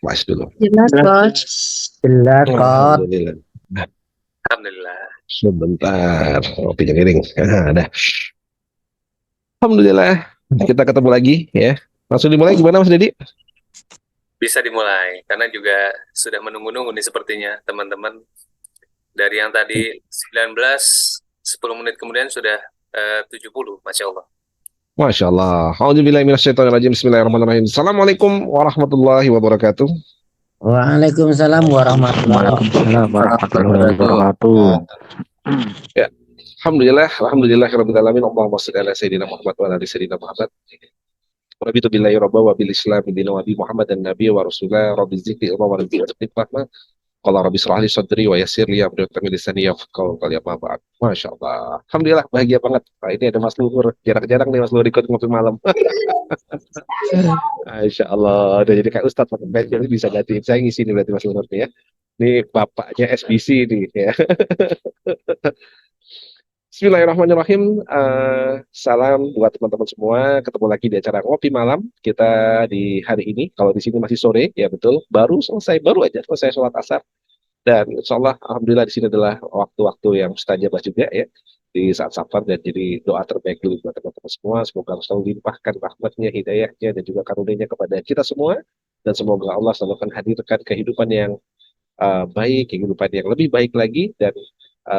Mas dulu. Jelas, Coach. Jelas, Kot. Alhamdulillah. Alhamdulillah. Sebentar. Kopinya miring. Dah. Alhamdulillah. Kita ketemu lagi ya. Langsung dimulai gimana Mas Dedi? Bisa dimulai, karena juga sudah menunggu-nunggu nih sepertinya teman-teman. Dari yang tadi 19, 10 menit kemudian sudah 70, Masya Allah. Masya Allah. A'udzubillahiminasyaitonirrajim. Bismillahirrahmanirrahim. Assalamualaikum warahmatullahi wabarakatuh. Waalaikumsalam warahmatullahi wabarakatuh. Ya. Alhamdulillahirabbil alamin. Allahumma shalli ala sayyidina Muhammad wa ala ali sayyidina Muhammad. Rabitu billahi rabba wa bil islam dina wa bi Muhammad dan nabiy wa rasulah rabbi zikri wa rabbi rahmah. Qala rabbi shrah li sadri wa yassir li amri wa lisani yafqahu qawli amma ba'd. Masya Allah. Alhamdulillah bahagia banget. Nah, ini ada Mas Luhur. Jarang-jarang nih Mas Luhur ikut ngopi malam. Masya Allah. Udah jadi kayak Ustadz pakai band, jadi bisa gantiin saya ngisi nih berarti Mas Luhur nih ya. Ini bapaknya SBC nih ya. Bismillahirrahmanirrahim. Salam buat teman-teman semua. Ketemu lagi di acara Ngopi Malam kita di hari ini. Kalau di sini masih sore, ya betul. Baru aja selesai sholat asar. Dan insya Allah, alhamdulillah di sini adalah waktu-waktu yang mustajabah juga ya di saat safar, dan jadi doa terbaik dulu buat teman-teman semua. Semoga Allah selalu limpahkan rahmatnya, hidayahnya, dan juga karunia kepada kita semua. Dan semoga Allah selalu akan hadirkan kehidupan yang baik, kehidupan yang lebih baik lagi. Dan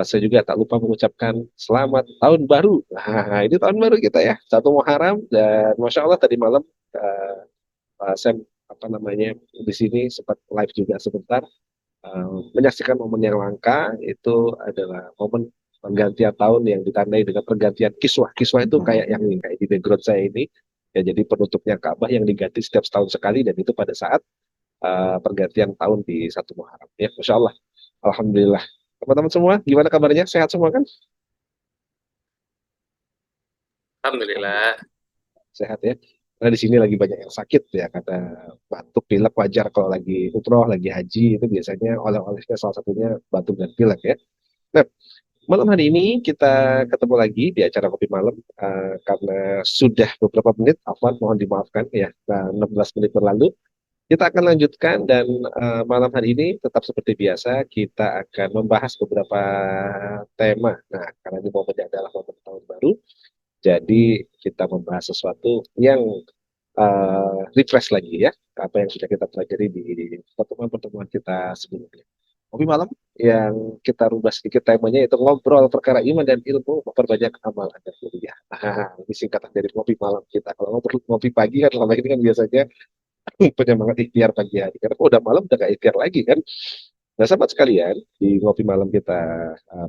saya juga tak lupa mengucapkan selamat tahun baru. Nah, ini tahun baru kita ya, 1 Muharram. Dan Masya Allah tadi malam saya di sini sempat live juga sebentar, menyaksikan momen yang langka. Itu adalah momen pergantian tahun yang ditandai dengan pergantian kiswah. Kiswah itu kayak yang kayak di background saya ini ya, jadi penutupnya Ka'bah yang diganti setiap setahun sekali, dan itu pada saat pergantian tahun di 1 Muharram ya. Masya Allah, alhamdulillah. Teman-teman semua gimana kabarnya, sehat semua kan? Alhamdulillah. Sehat ya. Karena di sini lagi banyak yang sakit ya, kata batuk pilek wajar kalau lagi umroh, lagi haji, itu biasanya oleh-olehnya salah satunya batuk dan pilek ya. Nah, malam hari ini kita ketemu lagi di acara Kopi Malam, karena sudah beberapa menit, Afwan mohon dimaafkan ya, 16 menit berlalu. Kita akan lanjutkan, dan malam hari ini tetap seperti biasa kita akan membahas beberapa tema. Nah, karena ini momennya adalah momen tahun baru, jadi kita membahas sesuatu yang refresh lagi ya, apa yang sudah kita pelajari di pertemuan-pertemuan kita sebelumnya. Kopi malam yang kita rubah sedikit temanya, itu ngobrol perkara iman dan ilmu, memperbanyak amal dan kuliah. Ini singkatan dari kopi malam kita. Kalau ngopi pagi kan selama ini kan biasanya penyemangat ikhtiar pagi hari. Karena udah malam udah gak ikhtiar lagi kan. Nah sahabat sekalian, di ngopi malam kita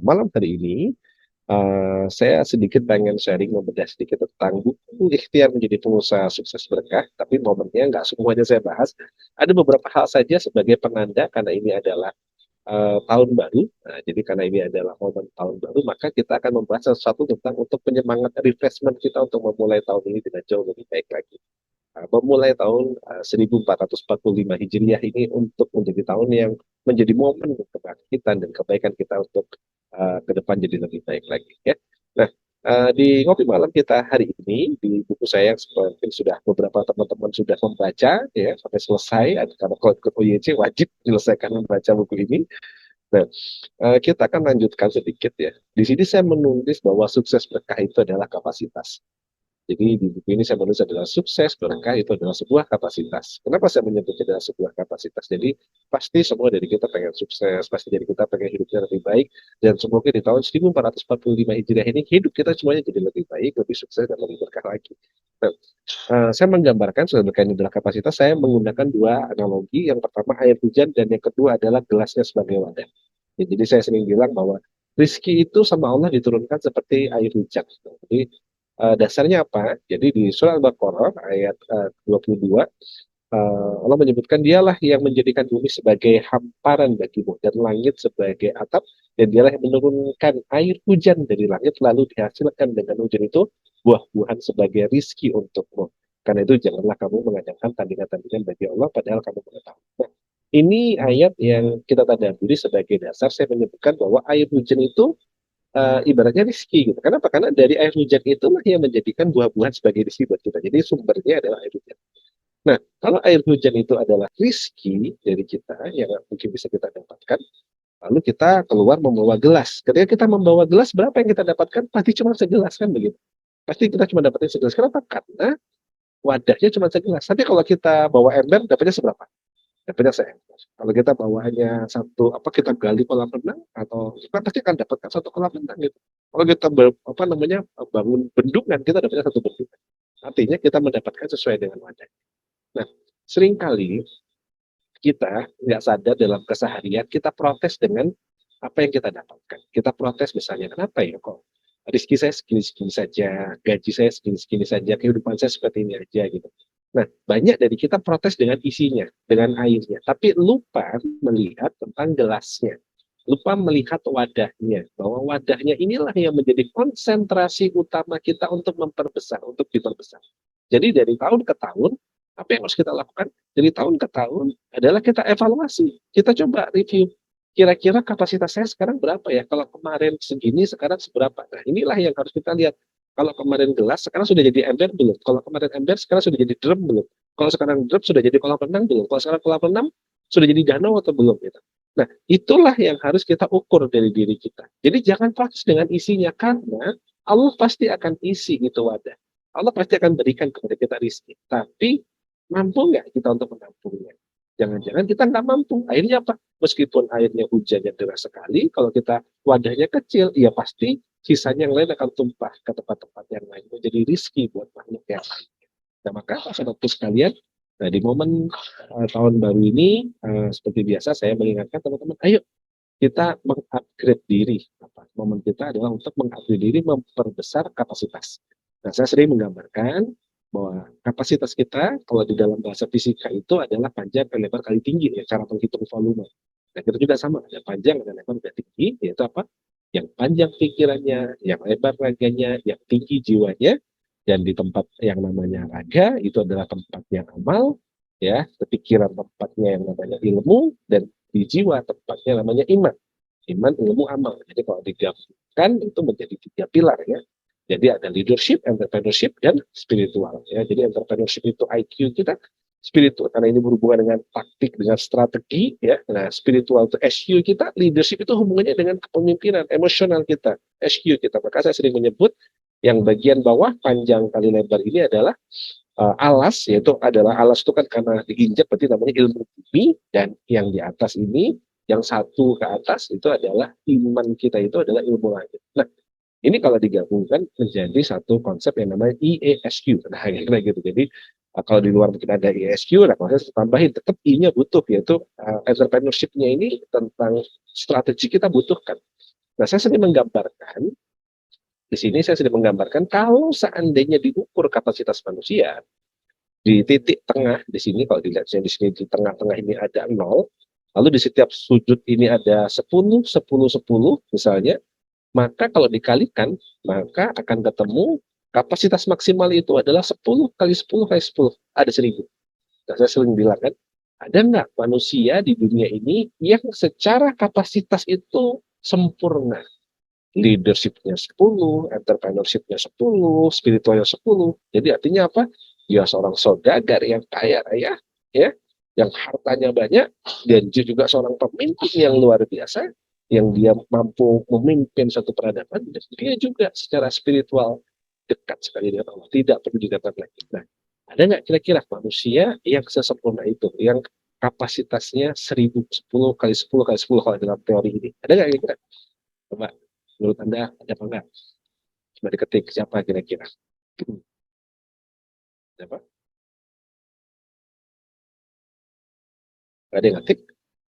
malam hari ini, saya sedikit pengen sharing, membedah sedikit tentang buku Ikhtiar Menjadi Pengusaha Sukses Berkah. Tapi momennya nggak semuanya saya bahas. Ada beberapa hal saja sebagai penanda, karena ini adalah tahun baru. Nah, jadi karena ini adalah momen tahun baru, maka kita akan membahas sesuatu tentang untuk penyemangat refreshment kita untuk memulai tahun ini dengan jauh lebih baik lagi. Memulai tahun 1445 Hijriah ini untuk menjadi tahun yang menjadi momen kebangkitan dan kebaikan kita untuk ke depan jadi lebih baik lagi ya. Nah, di ngopi malam kita hari ini, di buku saya yang mungkin sudah beberapa teman-teman sudah membaca ya sampai selesai, karena kalau ikut OYC wajib menyelesaikan membaca buku ini. Nah, kita akan lanjutkan sedikit ya. Di sini saya menulis bahwa sukses berkah itu adalah kapasitas. Jadi di buku ini saya menulis adalah sukses berkah itu adalah sebuah kapasitas. Kenapa saya menyebutnya adalah sebuah kapasitas? Jadi pasti semua dari kita pengen sukses, pasti dari kita pengen hidupnya lebih baik, dan semoga di tahun 1445 Hijriah ini hidup kita semuanya jadi lebih baik, lebih sukses, dan lebih berkah lagi. Nah, saya menggambarkan sukses berkah ini adalah kapasitas. Saya menggunakan dua analogi. Yang pertama air hujan, dan yang kedua adalah gelasnya sebagai wadah. Ya, jadi saya sering bilang bahwa rezeki itu sama Allah diturunkan seperti air hujan. Jadi dasarnya apa? Jadi di surah Al-Baqarah ayat 22, Allah menyebutkan dialah yang menjadikan bumi sebagai hamparan bagimu dan langit sebagai atap, dan dialah yang menurunkan air hujan dari langit lalu dihasilkan dengan hujan itu buah-buahan sebagai rizki untukmu. Karena itu janganlah kamu mengadakan tandingan-tandingan bagi Allah padahal kamu mengetahui. Nah, ini ayat yang kita tadaburi sebagai dasar. Saya menyebutkan bahwa air hujan itu ibaratnya rezeki gitu. Kenapa? Karena dari air hujan itulah yang menjadikan buah-buahan sebagai rezeki buat kita. Jadi sumbernya adalah air hujan. Nah, kalau air hujan itu adalah rizki dari kita yang mungkin bisa kita dapatkan, lalu kita keluar membawa gelas. Ketika kita membawa gelas, berapa yang kita dapatkan? Pasti cuma segelas kan begitu. Pasti kita cuma dapatin segelas. Kenapa? Karena wadahnya cuma segelas. Tapi kalau kita bawa ember, dapatnya seberapa? Dapatnya seember. Kalau kita bawanya satu, apa kita gali kolam renang atau kita pasti akan dapatkan satu kolam renang gitu. Kalau kita bangun bendungan, kita dapatnya satu bendungan. Artinya kita mendapatkan sesuai dengan wadah. Nah, seringkali kita nggak sadar dalam keseharian kita protes dengan apa yang kita dapatkan. Kita protes misalnya, kenapa ya kok rezeki saya segini-segini saja, gaji saya segini-segini saja, kehidupan saya seperti ini aja gitu. Nah, banyak dari kita protes dengan isinya, dengan airnya, tapi lupa melihat tentang gelasnya. Lupa melihat wadahnya, bahwa wadahnya inilah yang menjadi konsentrasi utama kita untuk memperbesar, untuk diperbesar. Jadi dari tahun ke tahun, apa yang harus kita lakukan? Dari tahun ke tahun adalah kita evaluasi. Kita coba review. Kira-kira kapasitas saya sekarang berapa ya? Kalau kemarin segini, sekarang seberapa? Nah, inilah yang harus kita lihat. Kalau kemarin gelas, sekarang sudah jadi ember belum? Kalau kemarin ember, sekarang sudah jadi drum belum? Kalau sekarang drum, sudah jadi kolam renang belum? Kalau sekarang kolam renang, sudah jadi danau atau belum? Gitu. Nah, itulah yang harus kita ukur dari diri kita. Jadi jangan fokus dengan isinya, karena Allah pasti akan isi itu wadah. Allah pasti akan berikan kepada kita rezeki. Tapi mampu nggak kita untuk menampungnya? Jangan-jangan kita nggak mampu. Akhirnya apa? Meskipun airnya hujannya deras sekali, kalau kita wadahnya kecil, ya pasti sisanya yang lain akan tumpah ke tempat-tempat yang lain. Menjadi rizki buat makhluk yang lain. Nah, maka sahabatku sekalian, nah di momen tahun baru ini, seperti biasa saya mengingatkan teman-teman, ayo kita mengupgrade diri. Momen kita adalah untuk mengupgrade diri, memperbesar kapasitas. Nah, saya sering menggambarkan bahwa kapasitas kita kalau di dalam bahasa fisika itu adalah panjang dan lebar kali tinggi ya, cara menghitung volume. Nah, kita juga sama, ada panjang, ada lebar, ada tinggi, yaitu apa? Yang panjang pikirannya, yang lebar raganya, yang tinggi jiwanya, dan di tempat yang namanya raga itu adalah tempatnya amal, ya, pikiran tempatnya yang namanya ilmu, dan di jiwa tempatnya namanya iman. Iman, ilmu, amal. Jadi kalau digabungkan itu menjadi 3 pilar ya. Jadi ada leadership, entrepreneurship, dan spiritual. Ya. Jadi entrepreneurship itu IQ kita, spiritual karena ini berhubungan dengan taktik, dengan strategi. Ya. Nah, spiritual itu SQ kita, leadership itu hubungannya dengan kepemimpinan, emosional kita, SQ kita. Maka saya sering menyebut yang bagian bawah panjang kali lebar ini adalah alas, yaitu adalah alas itu kan karena diinjak berarti namanya ilmu bumi, dan yang di atas ini, yang satu ke atas itu adalah iman kita, itu adalah ilmu langit. Nah, ini kalau digabungkan menjadi satu konsep yang namanya IESQ. Nah, kira gitu. Jadi kalau di luar mungkin ada IESQ, nah kalau saya tambahin tetap I-nya butuh, yaitu entrepreneurship-nya ini tentang strategi kita butuhkan. Nah, saya sering menggambarkan di sini saya sedang menggambarkan kalau seandainya diukur kapasitas manusia di titik tengah di sini, kalau dilihat di sini di tengah-tengah ini ada 0, lalu di setiap sudut ini ada 10, 10, 10 misalnya, maka kalau dikalikan maka akan ketemu kapasitas maksimal itu adalah 10 kali 10 kali 10, ada 1000. Nah, saya sering bilang kan, ada nggak manusia di dunia ini yang secara kapasitas itu sempurna? Leadership-nya 10, entrepreneurship-nya 10, spiritualnya 10. Jadi artinya apa? Ya seorang saudagar yang kaya raya, ya, yang hartanya banyak, dan juga seorang pemimpin yang luar biasa, yang dia mampu memimpin satu peradaban, dan dia juga secara spiritual dekat sekali dengan Allah, tidak perlu dikatakan lagi. Nah, ada nggak kira-kira manusia yang sesempurna itu, yang kapasitasnya 1000, 10 kali 10 kali 10 kalau dalam teori ini? Ada nggak kira-kira? Coba, menurut Anda ada apa enggak? Coba diketik, siapa kira-kira? Siapa? Gak ada yang ngetik?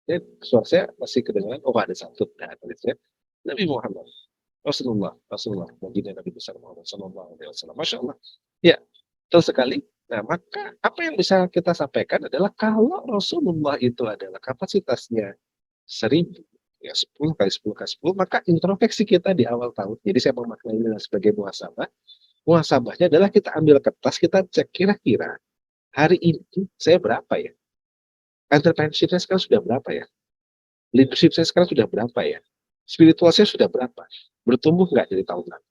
Ya, suara saya masih kedengaran. Oh, ada satu. Nah, tulisnya Nabi Muhammad. Rasulullah. Baginda Nabi besar Muhammad Sallallahu Alaihi Wasallam. Masya Allah. Ya, betul sekali. Nah, maka apa yang bisa kita sampaikan adalah kalau Rasulullah itu adalah kapasitasnya 1000, ya 10 kali 10 kali 10, maka introspeksi kita di awal tahun, jadi saya memaknainya sebagai muhasabah. Muhasabahnya adalah kita ambil kertas, kita cek kira-kira hari ini saya berapa ya? Entrepreneurship saya sekarang sudah berapa ya? Leadership saya sekarang sudah berapa ya? Spiritual saya sudah berapa? Bertumbuh nggak dari tahun lalu?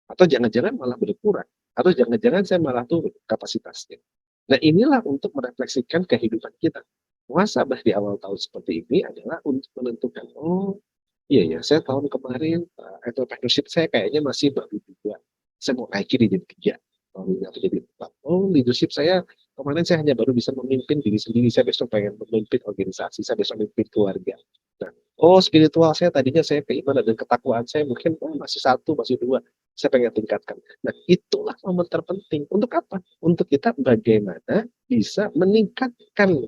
Atau jangan-jangan malah berkurang? Atau jangan-jangan saya malah turun kapasitasnya? Nah, inilah untuk merefleksikan kehidupan kita. Muhasabah di awal tahun seperti ini adalah untuk menentukan, oh iya ya, saya tahun kemarin entrepreneurship saya kayaknya masih baru 2. Saya mau naikin jadi 3, tahun ini atau jadi 4. Oh, leadership saya kemarin saya hanya baru bisa memimpin diri sendiri, saya besok pengen memimpin organisasi, saya besok memimpin keluarga. Nah, oh spiritual saya tadinya saya keimanan dan ketakwaan saya mungkin masih 1, masih 2. Saya pengen tingkatkan. Nah, itulah momen terpenting. Untuk apa? Untuk kita bagaimana bisa meningkatkan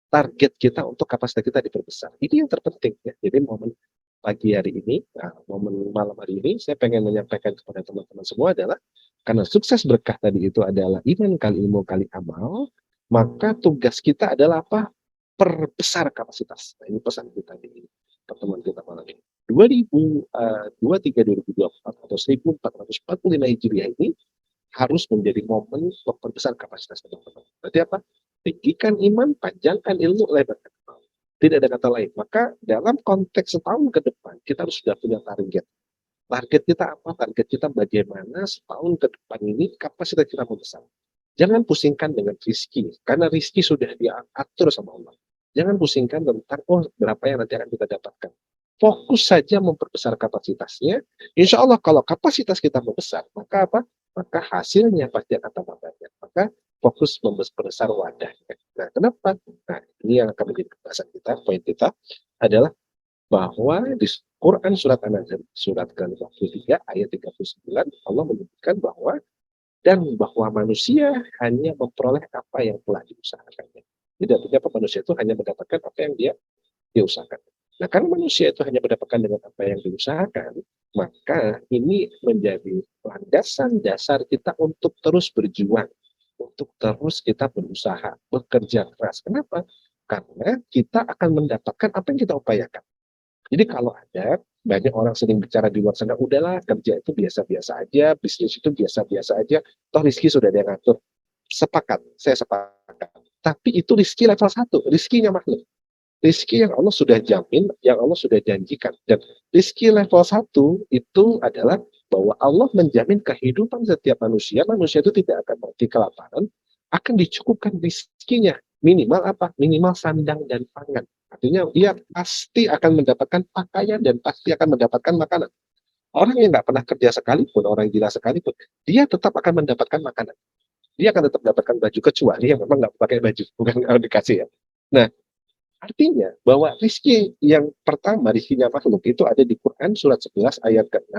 target kita untuk kapasitas kita diperbesar. Ini yang terpenting ya. Jadi momen pagi hari ini, momen malam hari ini, saya pengen menyampaikan kepada teman-teman semua adalah karena sukses berkah tadi itu adalah iman kali ilmu kali amal, maka tugas kita adalah apa? Perbesar kapasitas. Nah, ini pesan kita di pertemuan kita malam ini. 2023-2024 atau 1445 Hijriah ini harus menjadi momen memperbesar kapasitas teman-teman. Berarti apa? Tinggikan iman, panjangkan ilmu, lebarkan amal. Tidak ada kata lain. Maka dalam konteks setahun ke depan, kita harus sudah punya target. Target kita apa? Target kita bagaimana setahun ke depan ini kapasitas kita membesar. Jangan pusingkan dengan rizki, karena rizki sudah diatur sama Allah. Jangan pusingkan tentang, oh berapa yang nanti akan kita dapatkan. Fokus saja memperbesar kapasitasnya. Insya Allah kalau kapasitas kita membesar, maka apa? Maka hasilnya pasti akan tambah banyak. Maka fokus membesar wadahnya. Nah, kenapa? Nah, ini yang akan menjadi pembahasan kita, poin kita adalah bahwa di Quran surat An-Nahl surat ke-53 ayat 39 Allah menyebutkan bahwa dan bahwa manusia hanya memperoleh apa yang telah diusahakannya. Jadi artinya apa? Manusia itu hanya mendapatkan apa yang dia diusahakan. Nah, karena manusia itu hanya mendapatkan dengan apa yang diusahakan, maka ini menjadi landasan dasar kita untuk terus berjuang, untuk terus kita berusaha, bekerja keras. Kenapa? Karena kita akan mendapatkan apa yang kita upayakan. Jadi kalau ada banyak orang sering bicara di luar sana, udahlah kerja itu biasa-biasa aja, bisnis itu biasa-biasa aja, toh rezeki sudah ada yang ngatur. Sepakat, saya sepakat. Tapi itu rezeki level 1, rezekinya makhluk. Rezeki yang Allah sudah jamin, yang Allah sudah janjikan. Dan rezeki level 1 itu adalah bahwa Allah menjamin kehidupan setiap manusia. Manusia itu tidak akan mati kelaparan, akan dicukupkan rezekinya. Minimal apa? Minimal sandang dan pangan. Artinya dia pasti akan mendapatkan pakaian dan pasti akan mendapatkan makanan. Orang yang nggak pernah kerja sekalipun, orang yang gila sekalipun, dia tetap akan mendapatkan makanan. Dia akan tetap mendapatkan baju, kecuali yang memang nggak pakai baju, bukan kalau dikasih ya. Nah, artinya bahwa rizki yang pertama, rizkinya makhluk itu ada di Quran surat 11 ayat ke-6,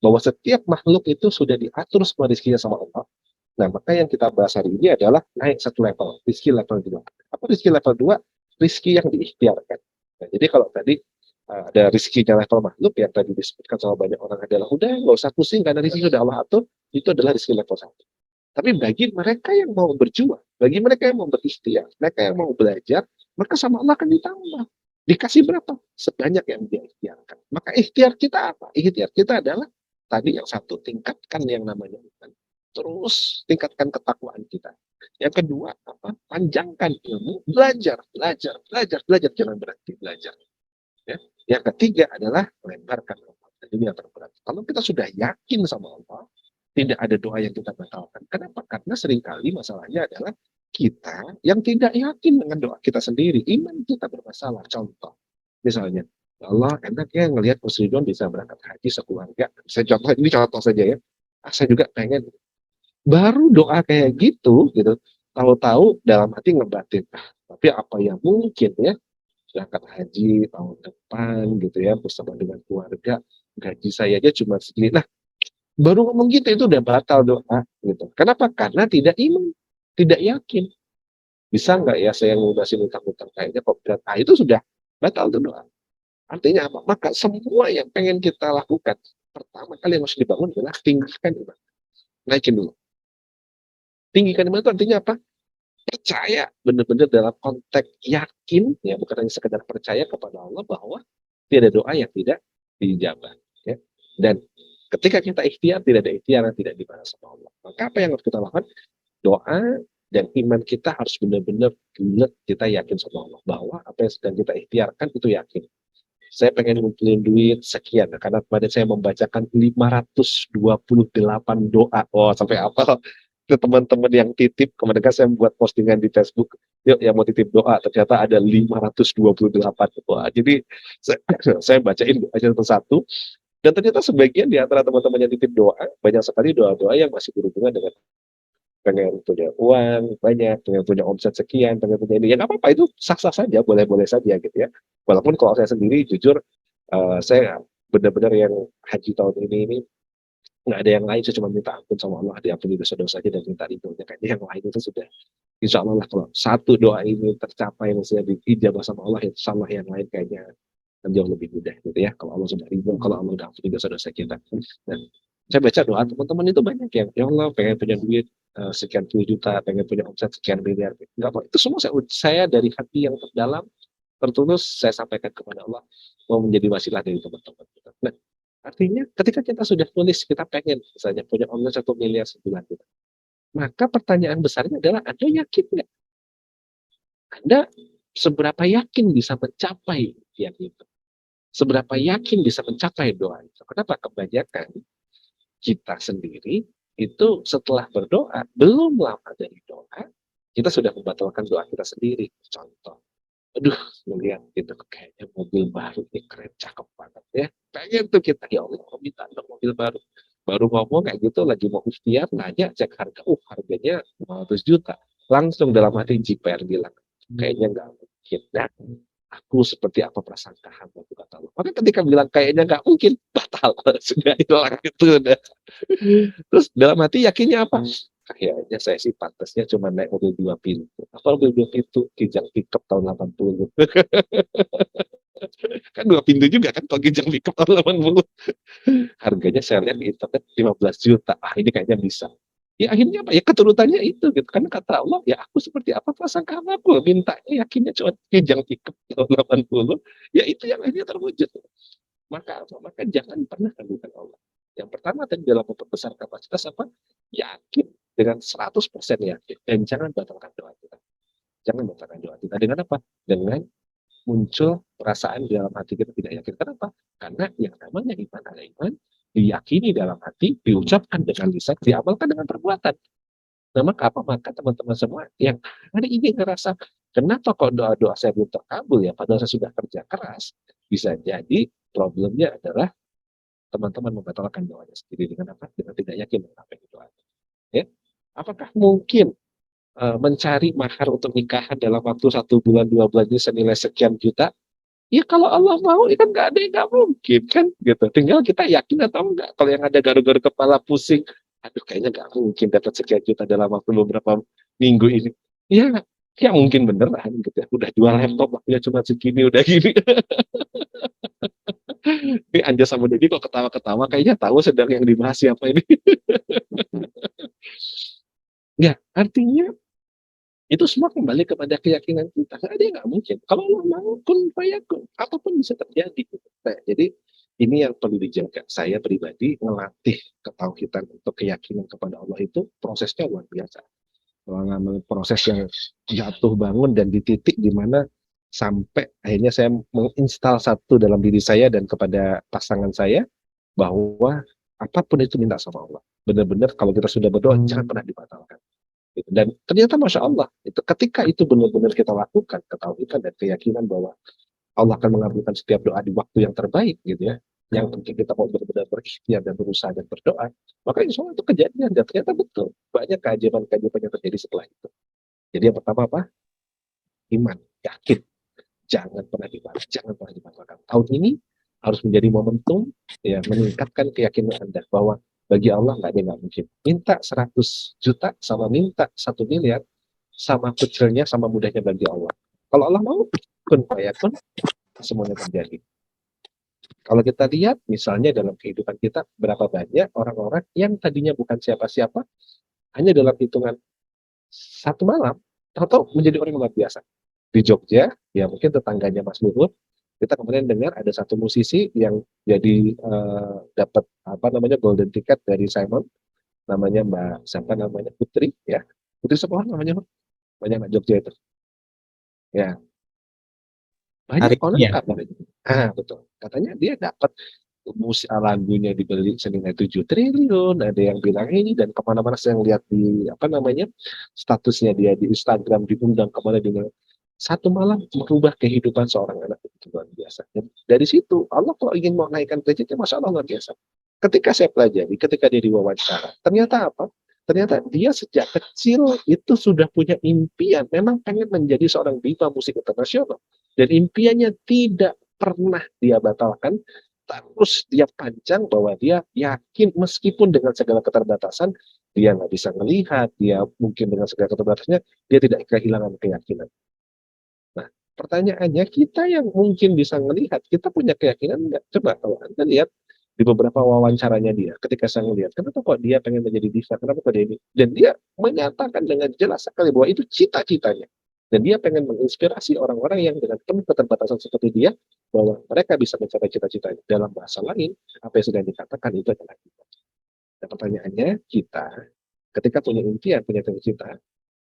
bahwa setiap makhluk itu sudah diatur semua rizkinya sama Allah. Nah, maka yang kita bahas hari ini adalah naik satu level, rizki level 2. Apa rizki level 2? Rizki yang diikhtiarkan. Nah, jadi kalau tadi ada rizkinya level makhluk yang tadi disebutkan sama banyak orang adalah udah nggak usah pusing karena rizki sudah Allah atur, itu adalah rizki level 1. Tapi bagi mereka yang mau berjuang, bagi mereka yang mau berikhtiar, mereka yang mau belajar, maka sama Allah akan ditambah. Dikasih berapa? Sebanyak yang dia ikhtiarkan. Maka ikhtiar kita apa? Ikhtiar kita adalah tadi yang satu, tingkatkan yang namanya iman. Terus tingkatkan ketakwaan kita. Yang kedua, apa? Panjangkan ilmu, belajar, belajar, belajar, belajar, jangan berhenti belajar. Ya. Yang ketiga adalah lebarkan Allah. Ini yang terberat. Kalau kita sudah yakin sama Allah, tidak ada doa yang kita batalkan. Kenapa? Karena seringkali masalahnya adalah kita yang tidak yakin dengan doa kita sendiri. Iman kita bermasalah. Contoh, misalnya, Allah enak ya ngelihat Mas Ridwan bisa berangkat haji sekeluarga. Saya contoh, ini contoh saja ya. Saya juga pengen. Baru doa kayak gitu, tahu-tahu dalam hati ngebatin. Tapi apa yang mungkin ya, berangkat haji tahun depan gitu ya, bersama dengan keluarga, gaji saya aja cuma segini. Nah, baru ngomong gitu itu udah batal doa gitu. Kenapa? Karena tidak iman, tidak yakin. Bisa nggak ya saya ngudasin utang-utang kayaknya kok berat. Ah, itu sudah batal tuh doa. Artinya apa? Maka semua yang pengen kita lakukan, pertama kali yang harus dibangun adalah tinggikan iman. Naikin dulu. Tinggikan iman itu artinya apa? Percaya benar-benar dalam konteks yakin, ya bukan hanya sekedar percaya kepada Allah bahwa tidak ada doa yang tidak dijabah. Ya. Dan ketika kita ikhtiar, tidak ada ikhtiar yang tidak dibalas sama Allah. Maka apa yang harus kita lakukan? Doa dan iman kita harus benar-benar bulat, kita yakin sama Allah. Bahwa apa yang sedang kita ikhtiarkan itu yakin. Saya pengen ngumpulin duit sekian. Karena kemarin saya membacakan 528 doa. Oh, sampai apa? ke teman-teman yang titip. Kemarin kan saya buat postingan di Facebook, yuk yang mau titip doa, ternyata ada 528. Wah, jadi saya, saya bacain aja satu-satu, dan ternyata sebagian di antara teman-teman yang titip doa, banyak sekali doa-doa yang masih berhubungan dengan pengen punya uang banyak, pengen punya omset sekian, pengen punya ini, ya nggak apa-apa, itu sah-sah saja, boleh-boleh saja gitu ya. Walaupun kalau saya sendiri jujur, saya benar-benar yang haji tahun ini nggak ada yang lain, saya cuma minta ampun sama Allah, diampuni dosa-dosanya dan minta ridhonya. Kayaknya yang lain itu sudah, insya Allah lah, kalau satu doa ini tercapai, maksudnya diijabah sama Allah, insya Allah yang lain kayaknya akan jauh lebih mudah gitu ya, kalau Allah sudah ridho, kalau Allah sudah ampuni dosa-dosa kita. Dan saya baca doa teman-teman itu banyak yang, ya Allah pengen punya duit sekian puluh juta, pengen punya omset sekian miliar, nggak apa, itu semua saya dari hati yang terdalam, tertulus, saya sampaikan kepada Allah, mau menjadi wasilah dari teman-teman kita. Nah, artinya ketika kita sudah tulis kita pengen misalnya punya omset 1 miliar sebulan gitu, maka pertanyaan besarnya adalah, Anda yakin nggak? Anda seberapa yakin bisa mencapai yang itu? Seberapa yakin bisa mencapai doa itu? Kenapa kebanyakan kita sendiri itu setelah berdoa, belum lama dari doa, kita sudah membatalkan doa kita sendiri. Contoh, aduh, ngeliat gitu kayaknya mobil baru ini keren, cakep banget ya. Pengen tuh kita, ya Allah, minta dong mobil baru. Baru ngomong kayak gitu, lagi mau ikhtiar, nanya, cek harga, harganya 500 juta. Langsung dalam hati JPR bilang, kayaknya nggak mungkin. Nah, aku seperti apa prasangka hamba, kata Allah. Maka ketika bilang kayaknya nggak mungkin, batal. Sudah hilang itu udah. Terus dalam hati yakinnya apa? Kayaknya saya sih pantasnya cuma naik mobil 2 pintu. Apa mobil 2 pintu? Kijang pickup tahun 80. Kan 2 pintu juga kan kalau kijang pickup tahun 80. Harganya saya lihat di internet 15 juta. Ini kayaknya bisa. Ya akhirnya apa? Ya keturutannya itu gitu. Karena kata Allah, ya aku seperti apa prasangka aku. Mintanya yakinnya cuma kijang pickup tahun 80. Ya itu yang akhirnya terwujud. Maka apa? Maka jangan pernah ragukan Allah. Yang pertama tadi dalam memperbesar kapasitas apa? Yakin dengan 100% yakin. Dan jangan batalkan doa kita. Jangan batalkan doa kita. Dengan apa? Dengan muncul perasaan di dalam hati kita tidak yakin. Kenapa? Karena yang namanya iman adalah iman, diyakini dalam hati, diucapkan dengan lisan, diamalkan dengan perbuatan. Nah, maka apa? Maka teman-teman semua yang hari ini ngerasa, kenapa kok doa-doa saya belum terkabul ya? Padahal saya sudah kerja keras. Bisa jadi problemnya adalah teman-teman membatalkan doanya sendiri dengan apa? Dengan tidak yakin dengan apa yang doanya. Ya? Apakah mungkin mencari mahar untuk nikahan dalam waktu 1 bulan 2 bulan ini senilai sekian juta? Ya kalau Allah mau, ya kan nggak ada yang nggak mungkin kan, gitu. Tinggal kita yakin atau enggak. Kalau yang ada garu-garu kepala pusing, aduh kayaknya nggak mungkin dapat sekian juta dalam waktu beberapa minggu ini. Ya, ya mungkin beneran gitu ya. Udah jual laptop, waktunya cuma segini, udah gini. Ini Anja sama Dedi kok ketawa-ketawa, kayaknya tahu sedang yang dibahas siapa ini. Ya, artinya itu semua kembali kepada keyakinan kita. Nggak ada yang nggak mungkin. Kalau Allah mau, kun fayakun, apapun bisa terjadi. Nah, jadi ini yang perlu dijaga. Saya pribadi melatih ketauhidan untuk keyakinan kepada Allah itu prosesnya luar biasa. Mengalami proses yang jatuh bangun dan di titik di mana sampai akhirnya saya menginstal satu dalam diri saya dan kepada pasangan saya, bahwa apapun itu minta sama Allah. Benar-benar kalau kita sudah berdoa, jangan pernah dibatalkan. Dan ternyata Masya Allah, itu ketika itu benar-benar kita lakukan, ketahuikan dan keyakinan bahwa Allah akan mengabulkan setiap doa di waktu yang terbaik gitu ya. Yang penting kita mau benar-benar berikhtiar dan berusaha dan berdoa, maka insya Allah itu kejadian, dan ternyata betul. Banyak keajaiban-keajaiban yang terjadi setelah itu. Jadi yang pertama apa? Iman, yakin. Jangan pernah dibatalkan, jangan pernah dibatalkan. Tahun ini harus menjadi momentum ya, meningkatkan keyakinan Anda bahwa bagi Allah nggak ada yang nggak mungkin. Minta 100 juta sama minta 1 miliar, sama kecilnya sama mudahnya bagi Allah. Kalau Allah mau, kun fayakun, semuanya terjadi. Kalau kita lihat misalnya dalam kehidupan kita, berapa banyak orang-orang yang tadinya bukan siapa-siapa, hanya dalam hitungan 1 malam, tahu-tahu menjadi orang yang luar biasa. Di Jogja, ya mungkin tetangganya Mas Luhut, kita kemudian dengar ada satu musisi yang jadi dapat apa namanya golden ticket dari Simon, namanya Mbak siapa namanya, Putri ya, Putri sekolah namanya, banyak anak Jogja itu ya, banyak orang Arifnya. kabarnya. Betul, katanya dia dapat musik lagunya dibeli senilai 7 triliun, ada yang bilang ini, dan kemana-mana saya lihat di apa namanya statusnya dia di Instagram, diundang kemana di mana. Satu malam merubah kehidupan seorang anak, itu luar biasa. Dan dari situ Allah kalau ingin mau naikkan derajatnya, masya Allah luar biasa. Ketika saya pelajari, ketika dia diwawancara, ternyata apa? Ternyata dia sejak kecil itu sudah punya impian, memang pengen menjadi seorang diva musik internasional. Dan impiannya tidak pernah dia batalkan, terus dia panjang bahwa dia yakin meskipun dengan segala keterbatasan, dia nggak bisa melihat, dia mungkin dengan segala keterbatasannya, dia tidak kehilangan keyakinan. Nah, pertanyaannya, kita yang mungkin bisa melihat, kita punya keyakinan nggak? Coba kalau Anda lihat di beberapa wawancaranya dia, ketika saya melihat, kenapa kok dia pengen menjadi diva, kenapa kok dia ini? Dan dia menyatakan dengan jelas sekali bahwa itu cita-citanya. Dan dia pengen menginspirasi orang-orang yang dengan penuh keterbatasan seperti dia, bahwa mereka bisa mencapai cita-citanya. Dalam bahasa lain, apa yang sedang dikatakan itu adalah kita. Dan pertanyaannya, kita ketika punya impian, punya cita-cita,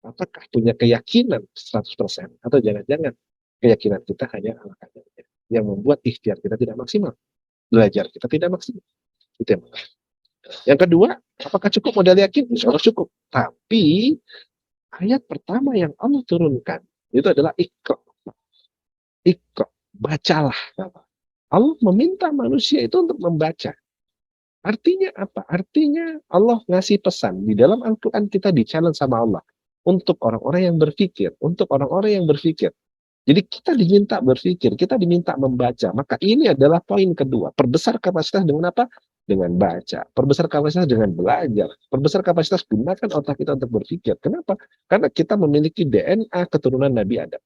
apakah punya keyakinan 100% atau jangan-jangan keyakinan kita hanya ala-kadarnya yang membuat ikhtiar kita tidak maksimal, belajar kita tidak maksimal. Itu yang pertama. Yang kedua, apakah cukup modal yakin? Insya Allah cukup. Tapi ayat pertama yang Allah turunkan itu adalah Iqra. Iqra, bacalah. Allah meminta manusia itu untuk membaca. Artinya apa? Artinya Allah ngasih pesan di dalam Al-Quran, kita di-challenge sama Allah untuk orang-orang yang berpikir, untuk orang-orang yang berpikir. Jadi kita diminta berpikir, kita diminta membaca. Maka ini adalah poin kedua. Perbesar kapasitas dengan apa? Dengan baca. Perbesar kapasitas dengan belajar. Perbesar kapasitas, gunakan otak kita untuk berpikir. Kenapa? Karena kita memiliki DNA keturunan Nabi Adam.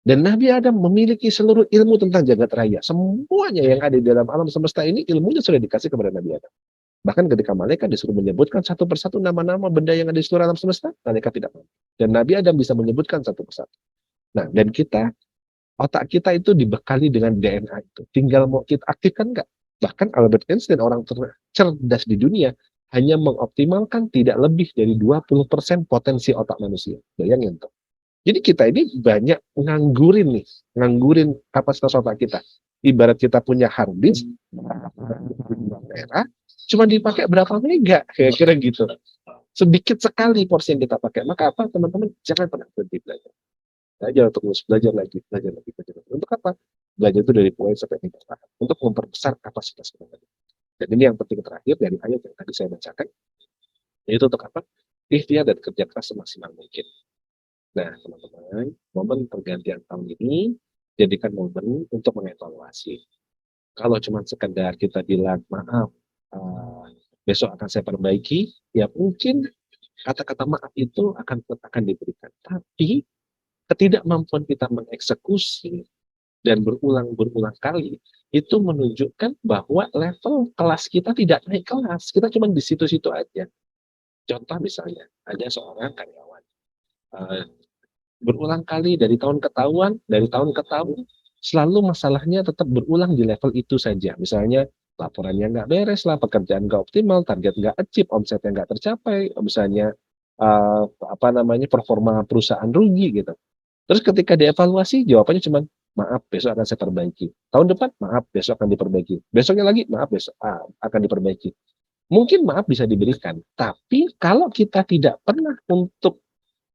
Dan Nabi Adam memiliki seluruh ilmu tentang jagat raya. Semuanya yang ada di dalam alam semesta ini, ilmunya sudah dikasih kepada Nabi Adam. Bahkan ketika malaikat disuruh menyebutkan satu persatu nama-nama benda yang ada di seluruh alam semesta, malaikat tidak mampu. Dan Nabi Adam bisa menyebutkan satu persatu. Nah, dan kita, otak kita itu dibekali dengan DNA itu. Tinggal mau kita aktifkan nggak? Bahkan Albert Einstein, orang tercerdas di dunia, hanya mengoptimalkan tidak lebih dari 20% potensi otak manusia. Bayangin tuh. Jadi kita ini banyak nganggurin kapasitas otak kita. Ibarat kita punya hard disk, merah, cuma dipakai berapa mega, kira-kira gitu. Sedikit sekali porsi yang kita pakai. Maka apa, teman-teman, jangan pernah berhenti belajar. Belajar terus, belajar lagi. Untuk apa? Belajar itu dari poin sampai tingkat tahap. Untuk memperbesar kapasitas kita. Dan ini yang penting terakhir dari ayat yang tadi saya bacakan. Yaitu untuk apa? Ikhtiar dan kerja keras semaksimal mungkin. Nah, teman-teman, momen pergantian tahun ini jadikan momen untuk mengevaluasi. Kalau cuma sekedar kita bilang, maaf, besok akan saya perbaiki, ya mungkin kata-kata maaf itu akan diberikan. Tapi ketidakmampuan kita mengeksekusi dan berulang kali, itu menunjukkan bahwa level kelas kita tidak naik kelas. Kita cuma di situ-situ aja. Contoh misalnya, ada seorang karyawan. Berulang kali dari tahun ke tahun, selalu masalahnya tetap berulang di level itu saja. Misalnya laporannya nggak beres lah, pekerjaan nggak optimal, target nggak achieve, omsetnya nggak tercapai, misalnya performa perusahaan rugi gitu. Terus ketika dievaluasi, jawabannya cuma maaf, besok akan saya perbaiki. Tahun depan, maaf, besok akan diperbaiki. Besoknya lagi, maaf, besok akan diperbaiki. Mungkin maaf bisa diberikan, tapi kalau kita tidak pernah untuk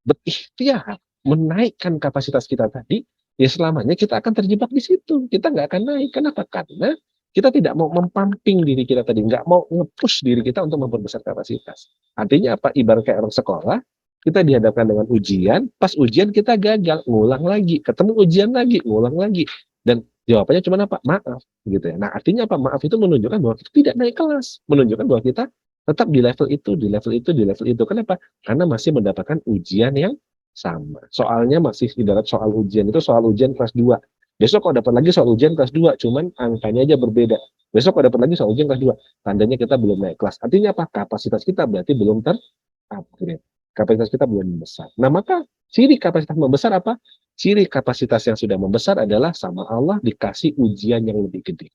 berikhtiar menaikkan kapasitas kita tadi, ya selamanya kita akan terjebak di situ. Kita nggak akan naik. Kenapa? Karena kita tidak mau mempamping diri kita tadi, nggak mau nge-push diri kita untuk memperbesar kapasitas. Artinya apa? Ibarat kayak orang sekolah, kita dihadapkan dengan ujian, pas ujian kita gagal, ngulang lagi, ketemu ujian lagi, ngulang lagi. Dan jawabannya cuma apa? Maaf. Gitu ya. Nah, artinya apa? Maaf itu menunjukkan bahwa kita tidak naik kelas. Menunjukkan bahwa kita tetap di level itu, di level itu, di level itu. Kenapa? Karena masih mendapatkan ujian yang sama. Soalnya masih ibarat soal ujian itu soal ujian kelas 2. Besok kalau dapat lagi soal ujian kelas 2, cuman angkanya aja berbeda. Besok kalau dapat lagi soal ujian kelas 2, tandanya kita belum naik kelas. Artinya apa? Kapasitas kita berarti belum ter-upgrade. Kapasitas kita belum membesar. Nah, maka ciri kapasitas membesar apa? Ciri kapasitas yang sudah membesar adalah sama Allah dikasih ujian yang lebih gede.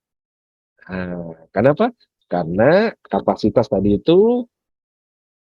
Nah, kenapa? Karena kapasitas tadi itu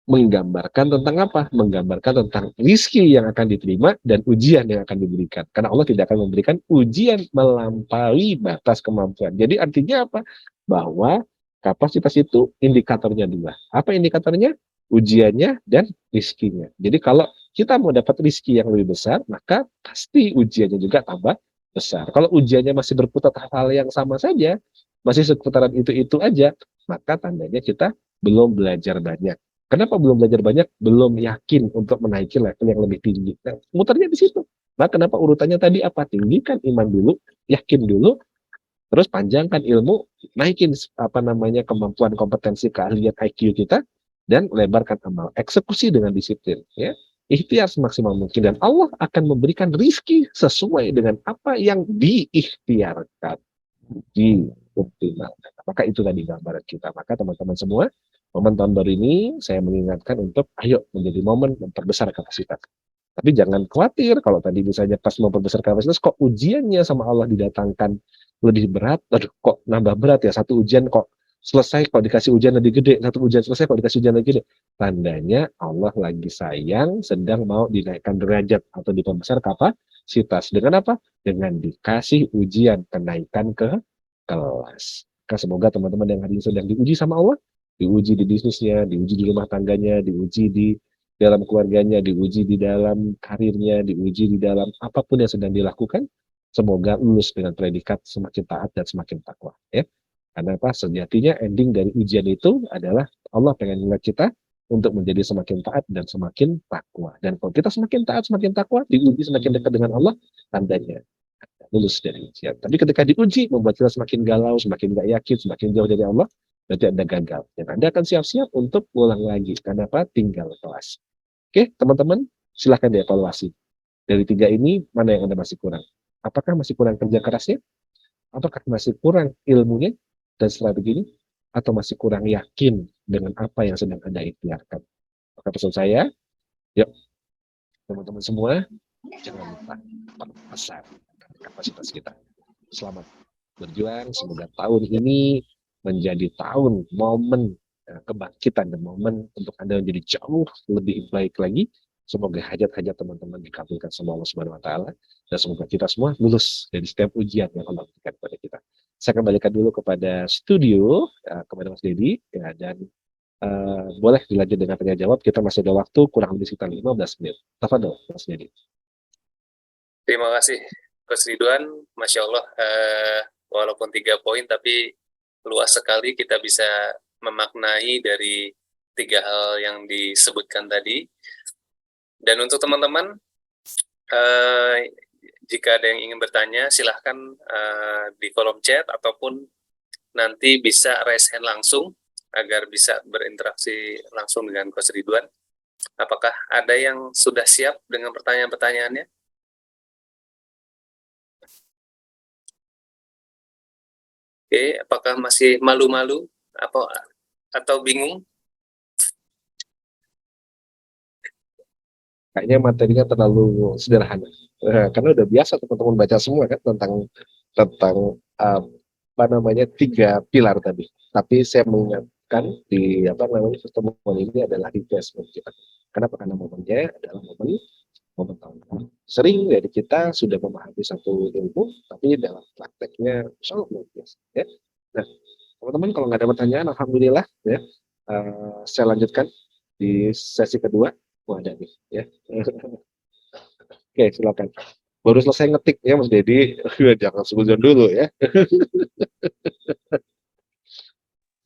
menggambarkan tentang apa? Menggambarkan tentang rizki yang akan diterima dan ujian yang akan diberikan. Karena Allah tidak akan memberikan ujian melampaui batas kemampuan. Jadi artinya apa? Bahwa kapasitas itu indikatornya dua. Apa indikatornya? Ujiannya dan rizkinya. Jadi kalau kita mau dapat rizki yang lebih besar, maka pasti ujiannya juga tambah besar. Kalau ujiannya masih berputar hal yang sama saja, masih seputaran itu-itu aja, maka tandanya kita belum belajar banyak. Kenapa belum belajar banyak? Belum yakin untuk menaiki level yang lebih tinggi. Nah, muternya di situ. Nah, kenapa urutannya tadi apa? Tinggikan iman dulu, yakin dulu, terus panjangkan ilmu, naikin apa namanya kemampuan, kompetensi, keahlian IQ kita, dan lebarkan amal. Eksekusi dengan disiplin. Ya. Ikhtiar semaksimal mungkin. Dan Allah akan memberikan rizki sesuai dengan apa yang diikhtiarkan. Dioptimalkan. Maka itu tadi gambaran kita. Maka teman-teman semua, momen tahun baru ini saya mengingatkan untuk ayo menjadi momen memperbesar kapasitas. Tapi jangan khawatir kalau tadi misalnya pas memperbesar kapasitas kok ujiannya sama Allah didatangkan lebih berat, aduh kok nambah berat ya, satu ujian kok selesai kok dikasih ujian lebih gede, satu ujian selesai kok dikasih ujian lebih gede. Tandanya Allah lagi sayang, sedang mau dinaikkan derajat atau diperbesar kapasitas. Dengan apa? Dengan dikasih ujian kenaikan ke kelas. Maka semoga teman-teman yang hari ini sedang diuji sama Allah, diuji di bisnisnya, diuji di rumah tangganya, diuji di dalam keluarganya, diuji di dalam karirnya, diuji di dalam apapun yang sedang dilakukan, semoga lulus dengan predikat semakin taat dan semakin takwa. Ya. Karena apa? Sejatinya ending dari ujian itu adalah Allah pengen melihat kita untuk menjadi semakin taat dan semakin takwa. Dan kalau kita semakin taat, semakin takwa, diuji semakin dekat dengan Allah, tandanya lulus dari ujian. Tapi ketika diuji, membuat kita semakin galau, semakin gak yakin, semakin jauh dari Allah, berarti Anda gagal. Dan Anda akan siap-siap untuk ulang lagi. Karena apa? Tinggal kelas. Oke, teman-teman, silahkan dievaluasi. Dari tiga ini, mana yang Anda masih kurang? Apakah masih kurang kerja kerasnya? Apakah masih kurang ilmunya dan strateginya? Atau masih kurang yakin dengan apa yang sedang Anda ikhtiarkan? Maka pesan saya, yuk, teman-teman semua, jangan lupa perbesar kapasitas kita. Selamat berjuang, semoga tahun ini menjadi tahun momen kebangkitan dan momen untuk Anda menjadi jauh lebih baik lagi. Semoga hajat-hajat teman-teman dikabulkan sama Allah Subhanahu wa taala dan semoga kita semua lulus dari setiap ujian yang Allah berikan kepada kita. Saya kembalikan dulu kepada studio kepada Mas Dedi ya, dan boleh dilanjut dengan tanya jawab. Kita masih ada waktu kurang lebih sekitar 15 menit. Tafadhol Mas Dedi. Terima kasih, Coach Ridwan. Masya Allah, walaupun 3 poin, tapi luas sekali kita bisa memaknai dari 3 hal yang disebutkan tadi. Dan untuk teman-teman, jika ada yang ingin bertanya, silahkan di kolom chat ataupun nanti bisa raise hand langsung agar bisa berinteraksi langsung dengan Coach Ridwan. Apakah ada yang sudah siap dengan pertanyaan-pertanyaannya? Oke, apakah masih malu-malu atau bingung? Kayaknya materinya terlalu sederhana. Karena udah biasa teman-teman baca semua kan tentang apa namanya 3 pilar tadi. Tapi saya mengingatkan di apa namanya pertemuan ini adalah investment kita. Kenapa? Karena momennya adalah momen tahun baru. Sering dari kita sudah memahami satu ilmu, tapi dalam prakteknya sangat luar biasa. Ya. Nah, teman-teman kalau nggak ada pertanyaan, alhamdulillah ya. Saya lanjutkan di sesi kedua. Wah, ada nih ya. Oke, silakan. Baru selesai ngetik ya Mas Dedi. Jangan suzon dulu ya.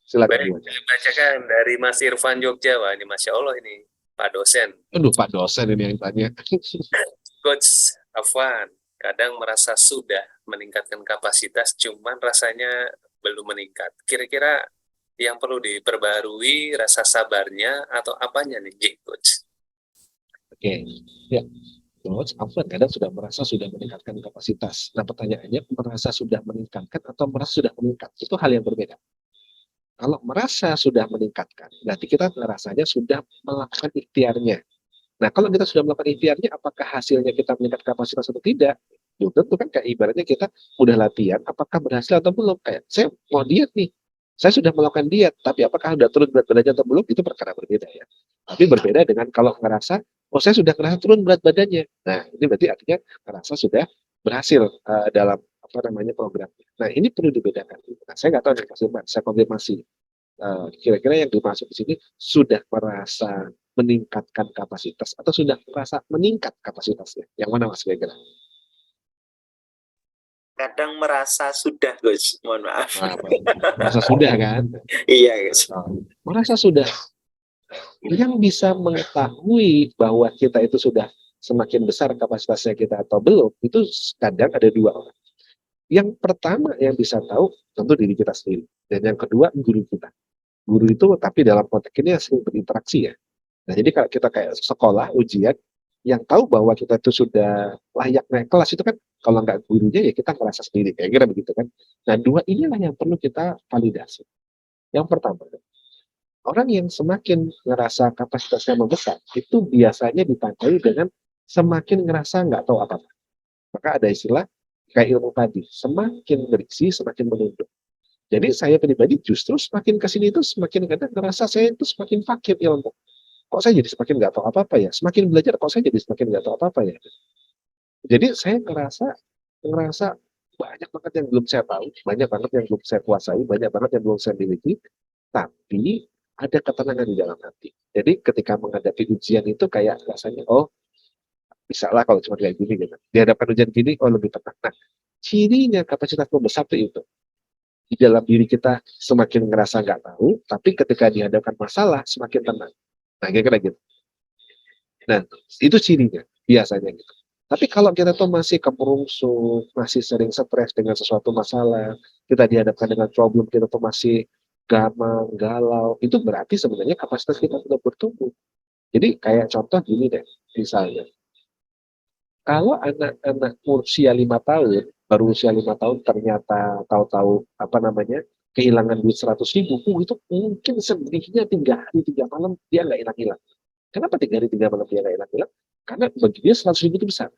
Silakan. Baik, saya bacakan dari Mas Irfan Jogja. Wah, ini Masya Allah ini Pak dosen. Aduh, Pak dosen ini yang tanya. Coach Afwan, kadang merasa sudah meningkatkan kapasitas, cuman rasanya belum meningkat. Kira-kira yang perlu diperbarui rasa sabarnya atau apanya nih, Coach? Oke, ya. Coach Afwan kadang sudah merasa sudah meningkatkan kapasitas. Nah pertanyaannya, merasa sudah meningkatkan atau merasa sudah meningkat? Itu hal yang berbeda. Kalau merasa sudah meningkatkan, berarti kita rasanya sudah melakukan ikhtiarnya. Nah kalau kita sudah melakukan ikhtiarnya, apakah hasilnya kita meningkat kapasitas atau tidak? Belum tentu kan, kayak ibaratnya kita udah latihan, apakah berhasil atau belum? Kayak saya mau diet nih, Saya sudah melakukan diet, tapi apakah sudah turun berat badannya atau belum, itu perkara berbeda ya. Tapi berbeda dengan kalau ngerasa, oh saya sudah ngerasa turun berat badannya. Nah, ini berarti artinya ngerasa sudah berhasil dalam apa namanya programnya. Nah, ini perlu dibedakan. Nah, saya nggak tahu nih Mas Irman, saya konfirmasi. Kira-kira yang dimaksud di sini sudah merasa meningkatkan kapasitas atau sudah merasa meningkat kapasitasnya? Yang mana Mas kira-kira? Kadang merasa sudah, Gus. Mohon maaf. Merasa sudah kan? Iya, Gus. Merasa sudah. Yang bisa mengetahui bahwa kita itu sudah semakin besar kapasitasnya kita atau belum, itu kadang ada dua orang. Yang pertama yang bisa tahu tentu diri kita sendiri. Dan yang kedua guru kita. Guru itu tapi dalam konteks ini sering berinteraksi ya. Nah jadi kalau kita kayak sekolah ujian, yang tahu bahwa kita itu sudah layak naik kelas itu kan kalau nggak gurunya ya kita ngerasa sendiri kayak kira begitu kan. Nah dua inilah yang perlu kita validasi. Yang pertama, orang yang semakin ngerasa kapasitasnya membesar itu biasanya ditandai dengan semakin ngerasa nggak tahu apa-apa. Maka ada istilah kayak ilmu tadi, semakin berisi semakin menunduk. Jadi saya pribadi justru semakin kesini itu semakin kadang ngerasa saya itu semakin fakir ilmu. Kok saya jadi semakin nggak tahu apa-apa ya? Semakin belajar kok saya jadi semakin nggak tahu apa-apa ya? Jadi saya ngerasa banyak banget yang belum saya tahu, banyak banget yang belum saya kuasai, banyak banget yang belum saya miliki, tapi ada ketenangan di dalam hati. Jadi ketika menghadapi ujian itu kayak rasanya, oh bisa lah kalau cuma kayak gini gitu. Dihadapkan ujian gini, oh lebih tenang. Nah, cirinya kapasitas membesar itu di dalam diri kita semakin ngerasa nggak tahu, tapi ketika dihadapkan masalah semakin tenang. Nah, kira-kira gitu. Nah, itu cirinya biasanya gitu. Tapi kalau kita tuh masih kemerungsung, masih sering stres dengan sesuatu masalah, kita dihadapkan dengan problem, kita tuh masih gamang, galau, itu berarti sebenarnya kapasitas kita tidak bertumbuh. Jadi kayak contoh gini deh, misalnya, kalau anak-anak usia 5 tahun, baru usia 5 tahun ternyata tahu-tahu apa namanya kehilangan duit 100.000, itu mungkin sedihnya 3 hari 3 malam dia nggak hilang-hilang. Kenapa 3 hari 3 malam dia nggak hilang-hilang? Karena bagi dia 100.000 itu besar.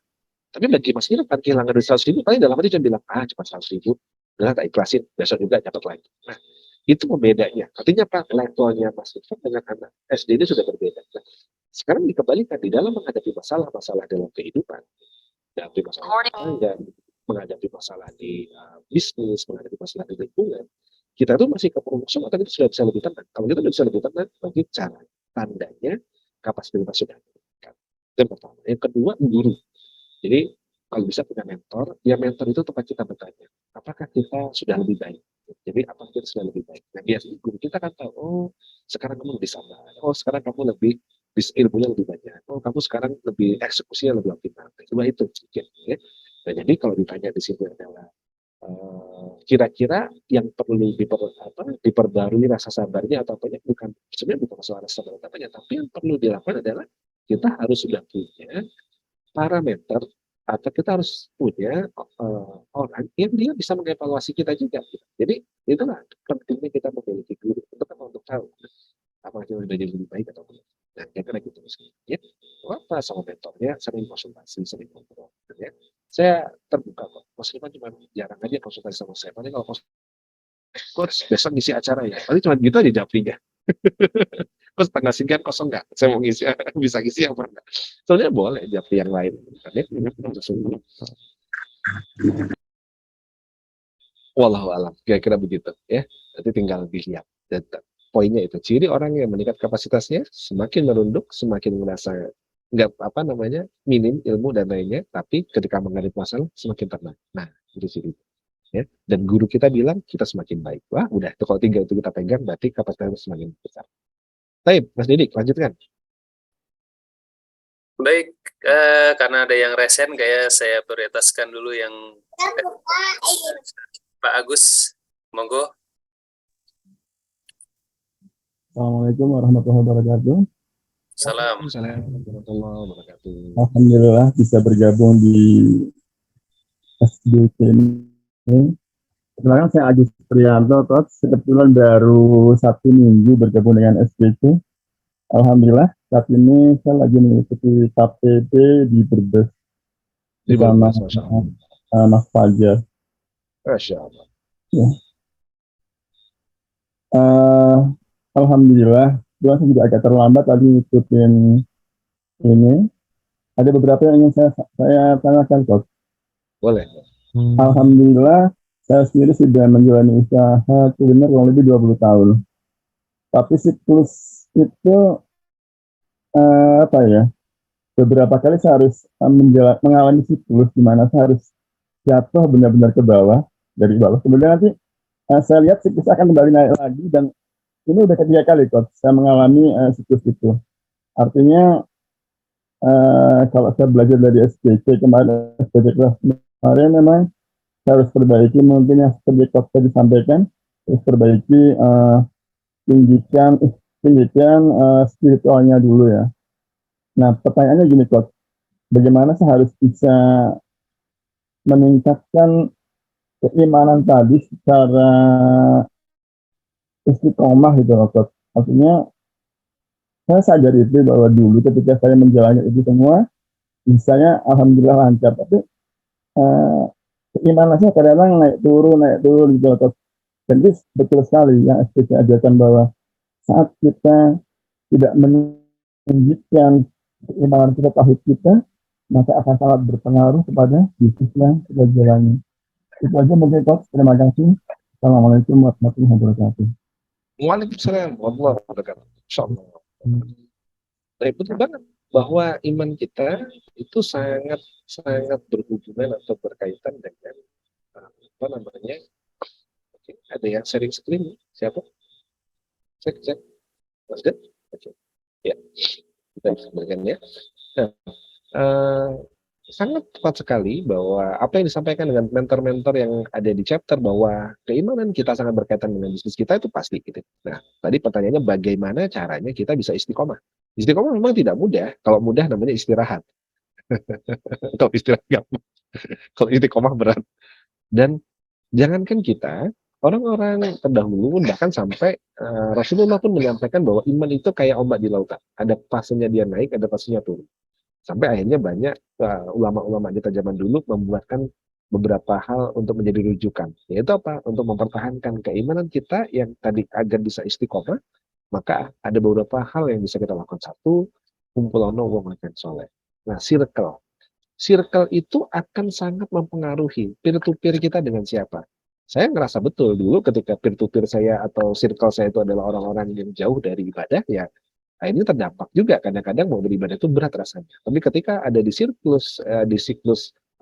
Tapi bagi Mas Irfan kehilangan duit 100.000, paling dalam hati cuma bilang, cuma 100.000, udah tak ikhlasin, besok juga dapat lagi. Nah, itu pembedanya. Artinya apa? Levelnya Mas Irfan dengan anak SD ini sudah berbeda. Nah, sekarang dikembalikan di dalam menghadapi masalah-masalah dalam kehidupan, menghadapi masalah tangga, menghadapi masalah di bisnis, menghadapi masalah di lingkungan, kita tuh masih kemerungsung atau kita sudah bisa lebih tenang. Kalau kita sudah bisa lebih tenang, bagi cara tandanya kapasitas sudah meningkat. Itu yang pertama. Yang kedua, guru. Jadi kalau bisa punya mentor, ya mentor itu tempat kita bertanya, apakah kita sudah lebih baik? Jadi apakah kita sudah lebih baik? Nah biasanya guru kita kan tahu, oh sekarang kamu lebih sabar, oh sekarang kamu lebih ilmunya lebih banyak, oh kamu sekarang lebih eksekusinya lebih optimal. Coba itu sedikit ya. Nah jadi kalau ditanya di sini adalah kira-kira yang perlu diperbarui rasa sabarnya atau apanya, bukan sebenarnya bukan masalah rasa sabar apanya, tapi yang perlu dilakukan adalah kita harus sudah punya parameter atau kita harus punya orang yang dia bisa mengevaluasi kita juga. Jadi itulah pentingnya kita memiliki guru untuk tahu apakah kita lebih baik atau tidak. Nah, kira-kira gitu ya. Apa sama mentornya sering konsultasi, sering ngobrol. Ya. Saya terbuka kok. Meskipun cuma jarang aja konsultasi sama saya. Paling kalau coach besok ngisi acara ya. Paling cuma gitu aja jawabnya. Terus tanggal sekian kosong nggak? Saya mau ngisi, bisa ngisi apa enggak? Soalnya boleh japri yang lain. Wallahu alam, kira-kira begitu ya. Nanti tinggal dilihat. Dan poinnya itu, ciri orang yang meningkat kapasitasnya semakin merunduk, semakin merasa nggak apa namanya minim ilmu dan lainnya, tapi ketika menghadapi masalah semakin tenang. Nah, itu ciri. Ya. Dan guru kita bilang kita semakin baik. Wah, udah. Itu kalau 3 itu kita pegang, berarti kapasitasnya semakin besar. Baik, Mas Didik, lanjutkan. Baik, karena ada yang resen, kayak saya prioritaskan dulu yang Pak Agus, monggo. Assalamualaikum warahmatullahi wabarakatuh. Salam. Assalamualaikum warahmatullahi wabarakatuh. Alhamdulillah bisa bergabung di SDC ini. Perkenalkan saya Agus Prianto, Coach. Kebetulan baru 1 minggu bergabung dengan SDC. Alhamdulillah saat ini saya lagi mengikuti KPP di Brebes bersama Mas Fajar. Masya Allah. Ya. Eh, Alhamdulillah, gua juga agak terlambat tadi ngikutin ini. Ada beberapa yang ingin saya tanyakan, Coach. Boleh. Alhamdulillah, saya sendiri sudah menjalani usaha kuliner kurang lebih 20 tahun. Tapi siklus itu apa ya? Beberapa kali saya harus mengalami siklus di mana saya harus jatuh benar-benar ke bawah, dari bawah. Kemudian nanti saya lihat siklus akan kembali naik lagi, dan ini udah ketiga kali Coach saya mengalami siklus itu. Artinya kalau saya belajar dari SPC kemarin, SPC kelas kemarin, memang saya harus perbaiki mungkin yang seperti Coach tadi disampaikan, harus perbaiki tinggikan spiritualnya dulu ya. Nah, pertanyaannya gini Coach, bagaimana saya harus bisa meningkatkan keimanan tadi secara istiqomah gitu loh Coach. Maksudnya saya sadar itu bahwa dulu ketika saya menjalani itu semua, misalnya alhamdulillah lancar, tapi keimanan saya kadang-kadang naik turun gitu loh Coach. Jadi betul sekali yang SPC ajarkan bahwa saat kita tidak menunjukkan keimanan kita, tauhid kita, maka akan sangat berpengaruh kepada bisnis yang kita jalani. Itu aja mungkin Coach. Terima kasih. Assalamualaikum warahmatullahi wabarakatuh. Waalaikumsalam warahmatullahi wabarakatuh. Insyaallah. Baik, betul banget bahwa iman kita itu sangat berhubungan atau berkaitan dengan apa namanya? Oke, ada yang sharing screen? Siapa? Cek. Mas Ded? Oke. Ya, kita bisa berikan ya. Nah, sangat tepat sekali bahwa apa yang disampaikan dengan mentor-mentor yang ada di chapter bahwa keimanan kita sangat berkaitan dengan bisnis kita itu pasti gitu. Nah, tadi pertanyaannya bagaimana caranya kita bisa istiqomah. Istiqomah memang tidak mudah. Kalau mudah namanya istirahat. Kalau istirahat gampang. Kalau istiqomah berat. Dan jangankan kita, orang-orang terdahulu bahkan sampai Rasulullah pun menyampaikan bahwa iman itu kayak ombak di lautan. Ada fasenya dia naik, ada fasenya turun. Sampai akhirnya banyak ulama-ulama kita zaman dulu membuatkan beberapa hal untuk menjadi rujukan. Yaitu apa? Untuk mempertahankan keimanan kita yang tadi agar bisa istiqomah, maka ada beberapa hal yang bisa kita lakukan. Satu, kumpulono wong akan soleh. Nah, circle itu akan sangat mempengaruhi peer-to-peer kita dengan siapa. Saya ngerasa betul dulu ketika peer-to-peer saya atau circle saya itu adalah orang-orang yang jauh dari ibadah, ya ini terdampak juga. Kadang-kadang mau beribadah itu berat rasanya. Tapi ketika ada di siklus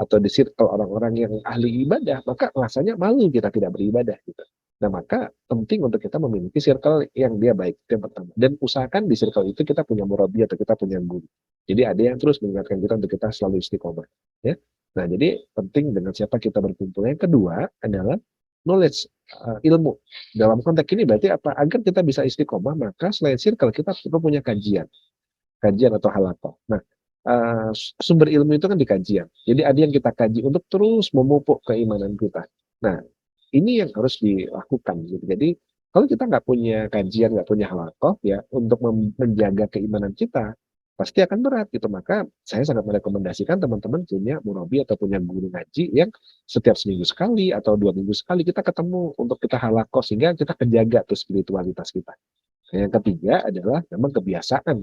atau di circle orang-orang yang ahli ibadah, maka rasanya malu kita tidak beribadah gitu. Nah, maka penting untuk kita memiliki circle yang dia baik, itu yang pertama. Dan usahakan di circle itu kita punya murabi atau kita punya guru. Jadi ada yang terus mengingatkan kita untuk kita selalu istiqomah. Ya. Nah, jadi penting dengan siapa kita berkumpul. Yang kedua adalah knowledge, ilmu. Dalam konteks ini berarti apa? Agar kita bisa istiqomah, maka selain circle kita perlu punya kajian atau halakoh. Nah, sumber ilmu itu kan di kajian. Jadi ada yang kita kaji untuk terus memupuk keimanan kita. Nah, ini yang harus dilakukan. Gitu. Jadi kalau kita nggak punya kajian, nggak punya halakoh, ya untuk menjaga keimanan kita pasti akan berat gitu. Maka saya sangat merekomendasikan teman-teman punya murabi atau punya guru ngaji yang setiap seminggu sekali atau 2 minggu sekali kita ketemu untuk kita halakoh sehingga kita kejaga tuh spiritualitas kita. Nah, yang ketiga adalah memang kebiasaan.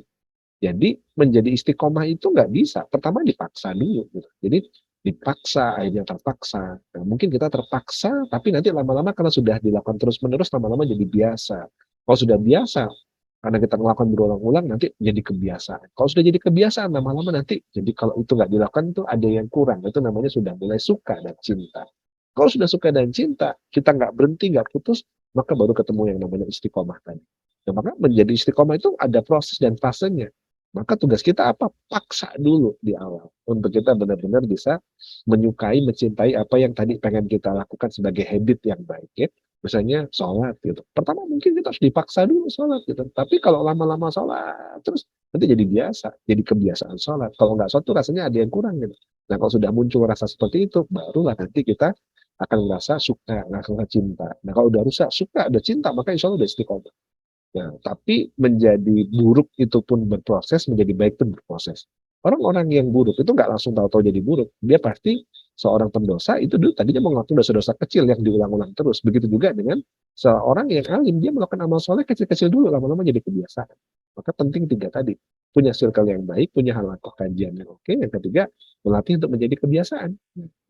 Jadi menjadi istiqomah itu nggak bisa. Pertama dipaksa dulu. Gitu. Jadi dipaksa, akhirnya terpaksa. Nah, mungkin kita terpaksa, tapi nanti lama-lama karena sudah dilakukan terus-menerus, lama-lama jadi biasa. Kalau sudah biasa, karena kita melakukan berulang-ulang, nanti jadi kebiasaan. Kalau sudah jadi kebiasaan, lama-lama nanti, jadi kalau itu nggak dilakukan, itu ada yang kurang. Itu namanya sudah mulai suka dan cinta. Kalau sudah suka dan cinta, kita nggak berhenti, nggak putus, maka baru ketemu yang namanya istiqomah tadi. Nah, maka menjadi istiqomah itu ada proses dan fasenya. Maka tugas kita apa? Paksa dulu di awal. Untuk kita benar-benar bisa menyukai, mencintai apa yang tadi pengen kita lakukan sebagai habit yang baik. Ya. Misalnya sholat gitu. Pertama mungkin kita harus dipaksa dulu sholat gitu. Tapi kalau lama-lama sholat, terus nanti jadi biasa. Jadi kebiasaan sholat. Kalau nggak sholat tuh rasanya ada yang kurang gitu. Nah kalau sudah muncul rasa seperti itu, barulah nanti kita akan merasa suka, merasa cinta. Nah kalau udah rusak, suka, udah cinta, maka insya Allah udah istiqomah. Nah, tapi menjadi buruk itu pun berproses, menjadi baik pun berproses. Orang-orang yang buruk itu nggak langsung tahu-tahu jadi buruk. Dia pasti seorang pendosa itu dulu tadinya melakukan dosa-dosa kecil yang diulang-ulang terus. Begitu juga dengan seorang yang alim, dia melakukan amal soleh kecil-kecil dulu, lama-lama jadi kebiasaan. Maka penting 3 tadi, punya circle yang baik, punya halaqah kajian yang oke. Yang ketiga, melatih untuk menjadi kebiasaan.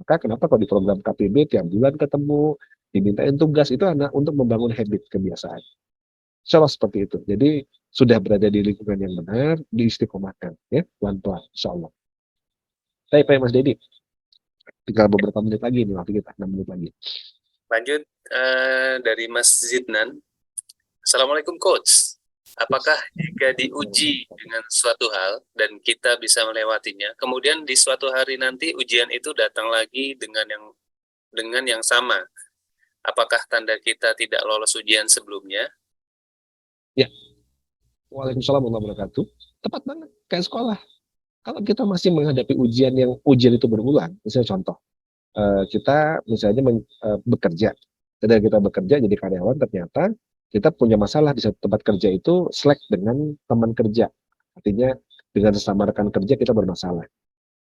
Maka kenapa kalau di program KPB tiap bulan ketemu, dimintain tugas, itu anak untuk membangun habit kebiasaan. Insya Allah seperti itu. Jadi sudah berada di lingkungan yang benar, diistiqomahkan, ya, pelan-pelan, insya Allah. Baik, Mas Dedi. Tinggal beberapa menit lagi nih waktu kita, 6 menit lagi. Lanjut dari Mas Zidnan. Assalamualaikum Coach. Apakah jika diuji dengan suatu hal dan kita bisa melewatinya, kemudian di suatu hari nanti ujian itu datang lagi dengan yang sama, apakah tanda kita tidak lolos ujian sebelumnya? Ya. Waalaikumsalam warahmatullahi wabarakatuh. Tepat banget, kayak sekolah. Kalau kita masih menghadapi ujian itu berulang, misalnya contoh, kita misalnya bekerja, ketika kita bekerja jadi karyawan, ternyata kita punya masalah di satu tempat kerja itu slack dengan teman kerja, artinya dengan sesama rekan kerja kita bermasalah.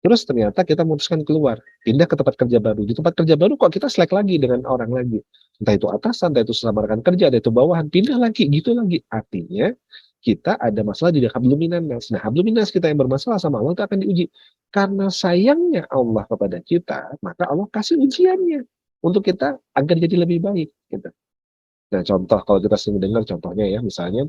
Terus ternyata kita memutuskan keluar, pindah ke tempat kerja baru. Di tempat kerja baru kok kita slack lagi dengan orang lagi, entah itu atasan, entah itu sesama rekan kerja, entah itu bawahan, pindah lagi, gitu lagi. Artinya kita ada masalah di hablum minannas. Nah, hablum minannas kita yang bermasalah sama Allah itu akan diuji. Karena sayangnya Allah kepada kita, maka Allah kasih ujiannya untuk kita agar jadi lebih baik. Gitu. Nah, contoh kalau kita sering dengar contohnya ya, misalnya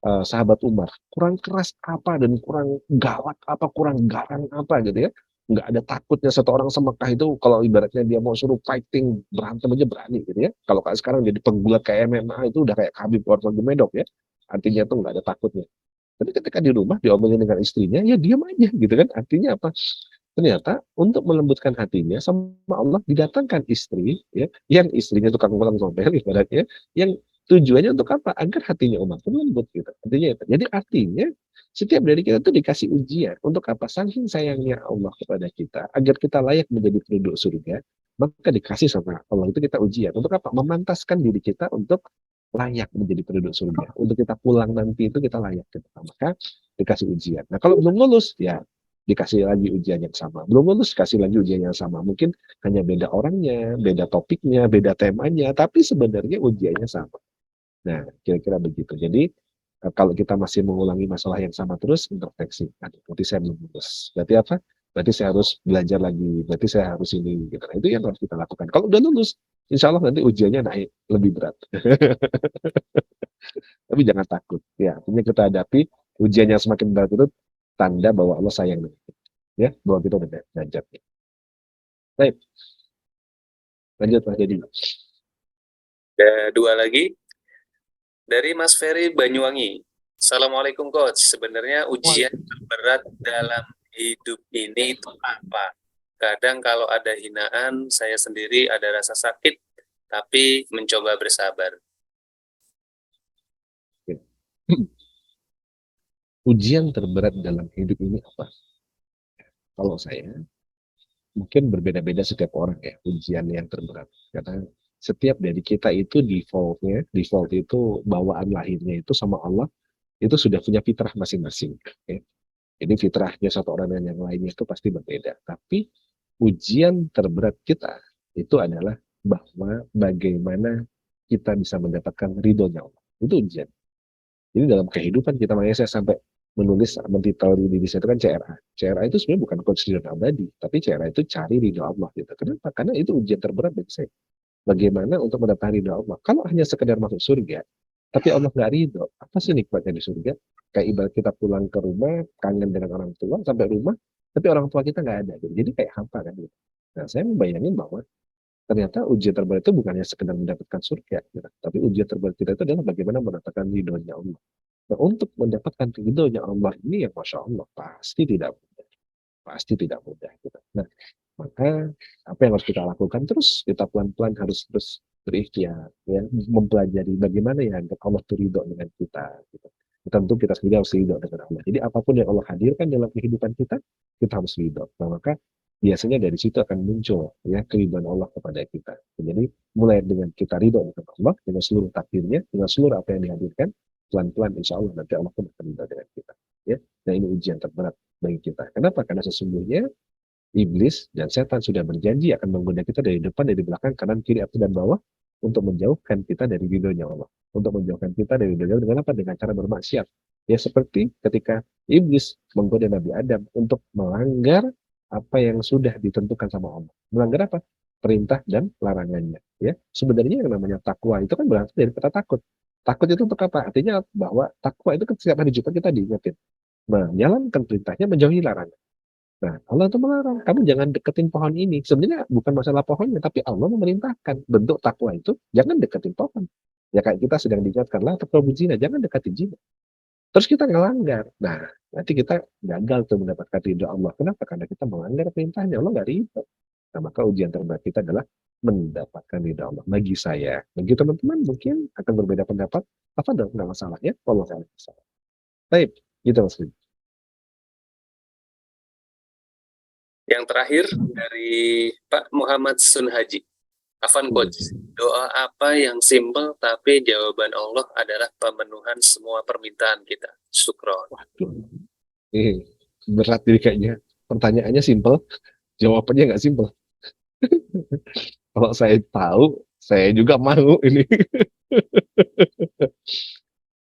sahabat Umar, kurang keras apa dan kurang galak apa, kurang garang apa gitu ya. Nggak ada takutnya satu orang semekah itu kalau ibaratnya dia mau suruh fighting, berantem aja berani gitu ya. Kalau sekarang jadi penggulat kayak MMA itu udah kayak Khabib Nurmagomedov ya. Artinya tuh nggak ada takutnya. Tapi ketika di rumah diomelin dengan istrinya, ya diam aja gitu kan. Artinya apa? Ternyata untuk melembutkan hatinya sama Allah didatangkan istri ya, yang istrinya tukang ngomel ibaratnya, yang tujuannya untuk apa? Agar hatinya umat itu lembut gitu. Artinya itu. Jadi artinya setiap dari kita tuh dikasih ujian untuk apa? Saking sayangnya Allah kepada kita agar kita layak menjadi penduduk surga, maka dikasih sama Allah itu kita ujian untuk apa? Memantaskan diri kita untuk layak menjadi penduduk surga. Untuk kita pulang nanti itu kita layak gitu. Maka dikasih ujian. Nah, kalau belum lulus ya dikasih lagi ujian yang sama. Belum lulus, kasih lagi ujian yang sama. Mungkin hanya beda orangnya, beda topiknya, beda temanya, tapi sebenarnya ujiannya sama. Nah, kira-kira begitu. Jadi, kalau kita masih mengulangi masalah yang sama terus, introspeksi. Aduh, berarti saya belum lulus. Berarti apa? Berarti saya harus belajar lagi. Berarti saya harus ini. Gitu. Nah, itu yang harus kita lakukan. Kalau udah lulus, insya Allah nanti ujiannya naik lebih berat. Tapi jangan takut. Ya, artinya kita hadapi ujian yang semakin berat itu tanda bahwa Allah sayang dengan kita. Ya, bahwa kita udah belajar. Baik. Lanjut Mas Dedi. Ada 2 lagi. Dari Mas Ferry Banyuwangi. Assalamualaikum Coach. Sebenarnya ujian terberat dalam hidup ini itu apa? Kadang kalau ada hinaan, saya sendiri ada rasa sakit, tapi mencoba bersabar. Ujian terberat dalam hidup ini apa? Kalau saya, mungkin berbeda-beda setiap orang ya, ujian yang terberat. Karena setiap dari kita itu default itu bawaan lahirnya itu sama Allah, itu sudah punya fitrah masing-masing. Ya. Jadi fitrahnya satu orang dan yang lainnya itu pasti berbeda. Tapi ujian terberat kita itu adalah bahwa bagaimana kita bisa mendapatkan ridhonya Allah. Itu ujian. Jadi dalam kehidupan kita, makanya saya sampai menulis mentitel di diri saya itu kan CRA. CRA itu sebenarnya bukan konstitusi abadi, tapi CRA itu cari ridho Allah gitu. Kenapa? Karena itu ujian terberat bagi saya. Bagaimana untuk mendapatkan ridho Allah? Kalau hanya sekedar masuk surga, tapi Allah nggak ridho, apa sih nikmatnya di surga? Kayak ibarat kita pulang ke rumah, kangen dengan orang tua, sampai rumah, tapi orang tua kita nggak ada. Gitu. Jadi kayak hampa kan gitu. Nah, saya membayangin bahwa ternyata ujian terberat itu bukannya sekedar mendapatkan surga, gitu. Tapi ujian terberat kita itu adalah bagaimana mendapatkan ridhonya Allah. Nah, untuk mendapatkan ridhonya Allah ini yang Masya Allah pasti tidak mudah gitu. Nah, maka apa yang harus kita lakukan terus, kita pelan-pelan harus terus berikhtiar ya, mempelajari bagaimana ya agar Allah itu ridho dengan kita gitu. Tentu kita sendiri harus ridho dengan Allah. Jadi apapun yang Allah hadirkan dalam kehidupan kita harus ridho. Nah, maka biasanya dari situ akan muncul ya keridhaan Allah kepada kita. Jadi mulai dengan kita ridho dengan Allah, dengan seluruh takdirnya, dengan seluruh apa yang dihadirkan, pelan-pelan insya Allah nanti Allah pun akan ridho dengan kita. Ya, nah ini ujian terberat bagi kita. Kenapa? Karena sesungguhnya Iblis dan setan sudah berjanji akan menggoda kita dari depan, dari belakang, kanan, kiri, atas, dan bawah untuk menjauhkan kita dari ridhonya Allah. Untuk menjauhkan kita dari ridhonya dengan apa? Dengan cara bermaksiat. Ya seperti ketika Iblis menggoda Nabi Adam untuk melanggar apa yang sudah ditentukan sama Allah. Melanggar apa? Perintah dan larangannya. Ya, sebenarnya yang namanya takwa itu kan berasal dari kata takut. Takut itu untuk apa? Artinya bahwa takwa itu kan setiap hari Jumat kita diingetin menjalankan perintahnya, menjauhi larangan. Nah, Allah itu melarang, kamu jangan deketin pohon ini. Sebenarnya bukan masalah pohonnya, tapi Allah memerintahkan. Bentuk takwa itu, jangan deketin pohon. Ya kayak kita sedang diingatkan, lah taqrabu zina, jangan deketin zina. Terus kita ngelanggar. Nah, nanti kita gagal tuh mendapatkan ridho Allah. Kenapa? Karena kita melanggar perintahnya. Allah nggak ridho. Nah, maka ujian terberat kita adalah mendapatkan ridho Allah. Bagi saya, bagi teman-teman mungkin akan berbeda pendapat. Apa dong? Nggak masalah ya. Allah nggak masalah. Baik, gitu Mas Ridho. Yang terakhir dari Pak Muhammad Sun Haji. Afan Coach, doa apa yang simple tapi jawaban Allah adalah pemenuhan semua permintaan kita. Syukron. Waduh, berat ini kayaknya. Pertanyaannya simple, jawabannya nggak simple. Kalau saya tahu, saya juga mau ini.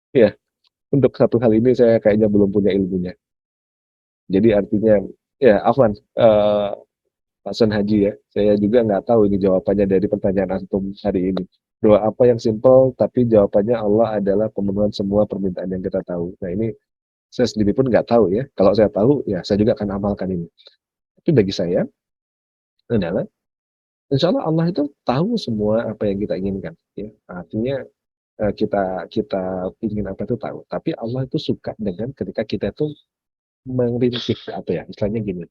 Ya, untuk satu hal ini saya kayaknya belum punya ilmunya. Jadi artinya, ya Afwan, Pak Sun Haji ya, saya juga nggak tahu ini jawabannya dari pertanyaan antum hari ini. Doa apa yang simple, tapi jawabannya Allah adalah pemenuhan semua permintaan yang kita tahu. Nah ini saya sendiri pun nggak tahu ya. Kalau saya tahu, ya saya juga akan amalkan ini. Tapi bagi saya adalah, insya Allah Allah itu tahu semua apa yang kita inginkan. Ya. Artinya kita ingin apa itu tahu. Tapi Allah itu suka dengan ketika kita itu merintik apa ya, istilahnya gini.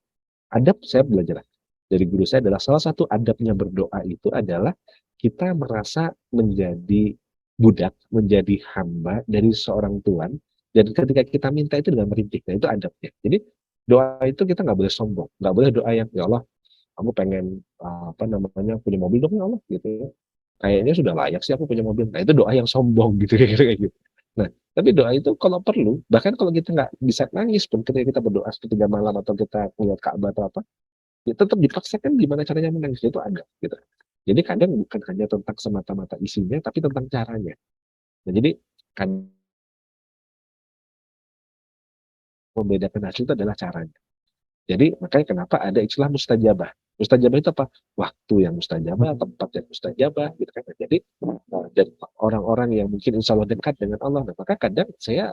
Adab saya belajar dari guru saya adalah salah satu adabnya berdoa itu adalah kita merasa menjadi budak, menjadi hamba dari seorang Tuhan, dan ketika kita minta itu dengan merintik. Nah itu adabnya. Jadi doa itu kita nggak boleh sombong, nggak boleh doa yang ya Allah, kamu pengen apa namanya punya mobil dong ya Allah gitu ya. Kayaknya sudah layak sih aku punya mobil. Nah itu doa yang sombong gitu kayak gitu. Nah tapi doa itu kalau perlu, bahkan kalau kita nggak bisa nangis pun ketika kita berdoa sepertiga malam atau kita melihat Ka'bah atau apa, ya tetap dipaksakan gimana caranya menangis itu ada gitu. Jadi kadang bukan hanya tentang semata-mata isinya, tapi tentang caranya. Nah, jadi kan membedakan hasil itu adalah caranya. Jadi makanya kenapa ada istilah mustajabah. Mustajabah itu apa? Waktu yang mustajabah, tempat yang mustajabah, gitu kan. Jadi dan orang-orang yang mungkin insya Allah dekat dengan Allah, nah, maka kadang saya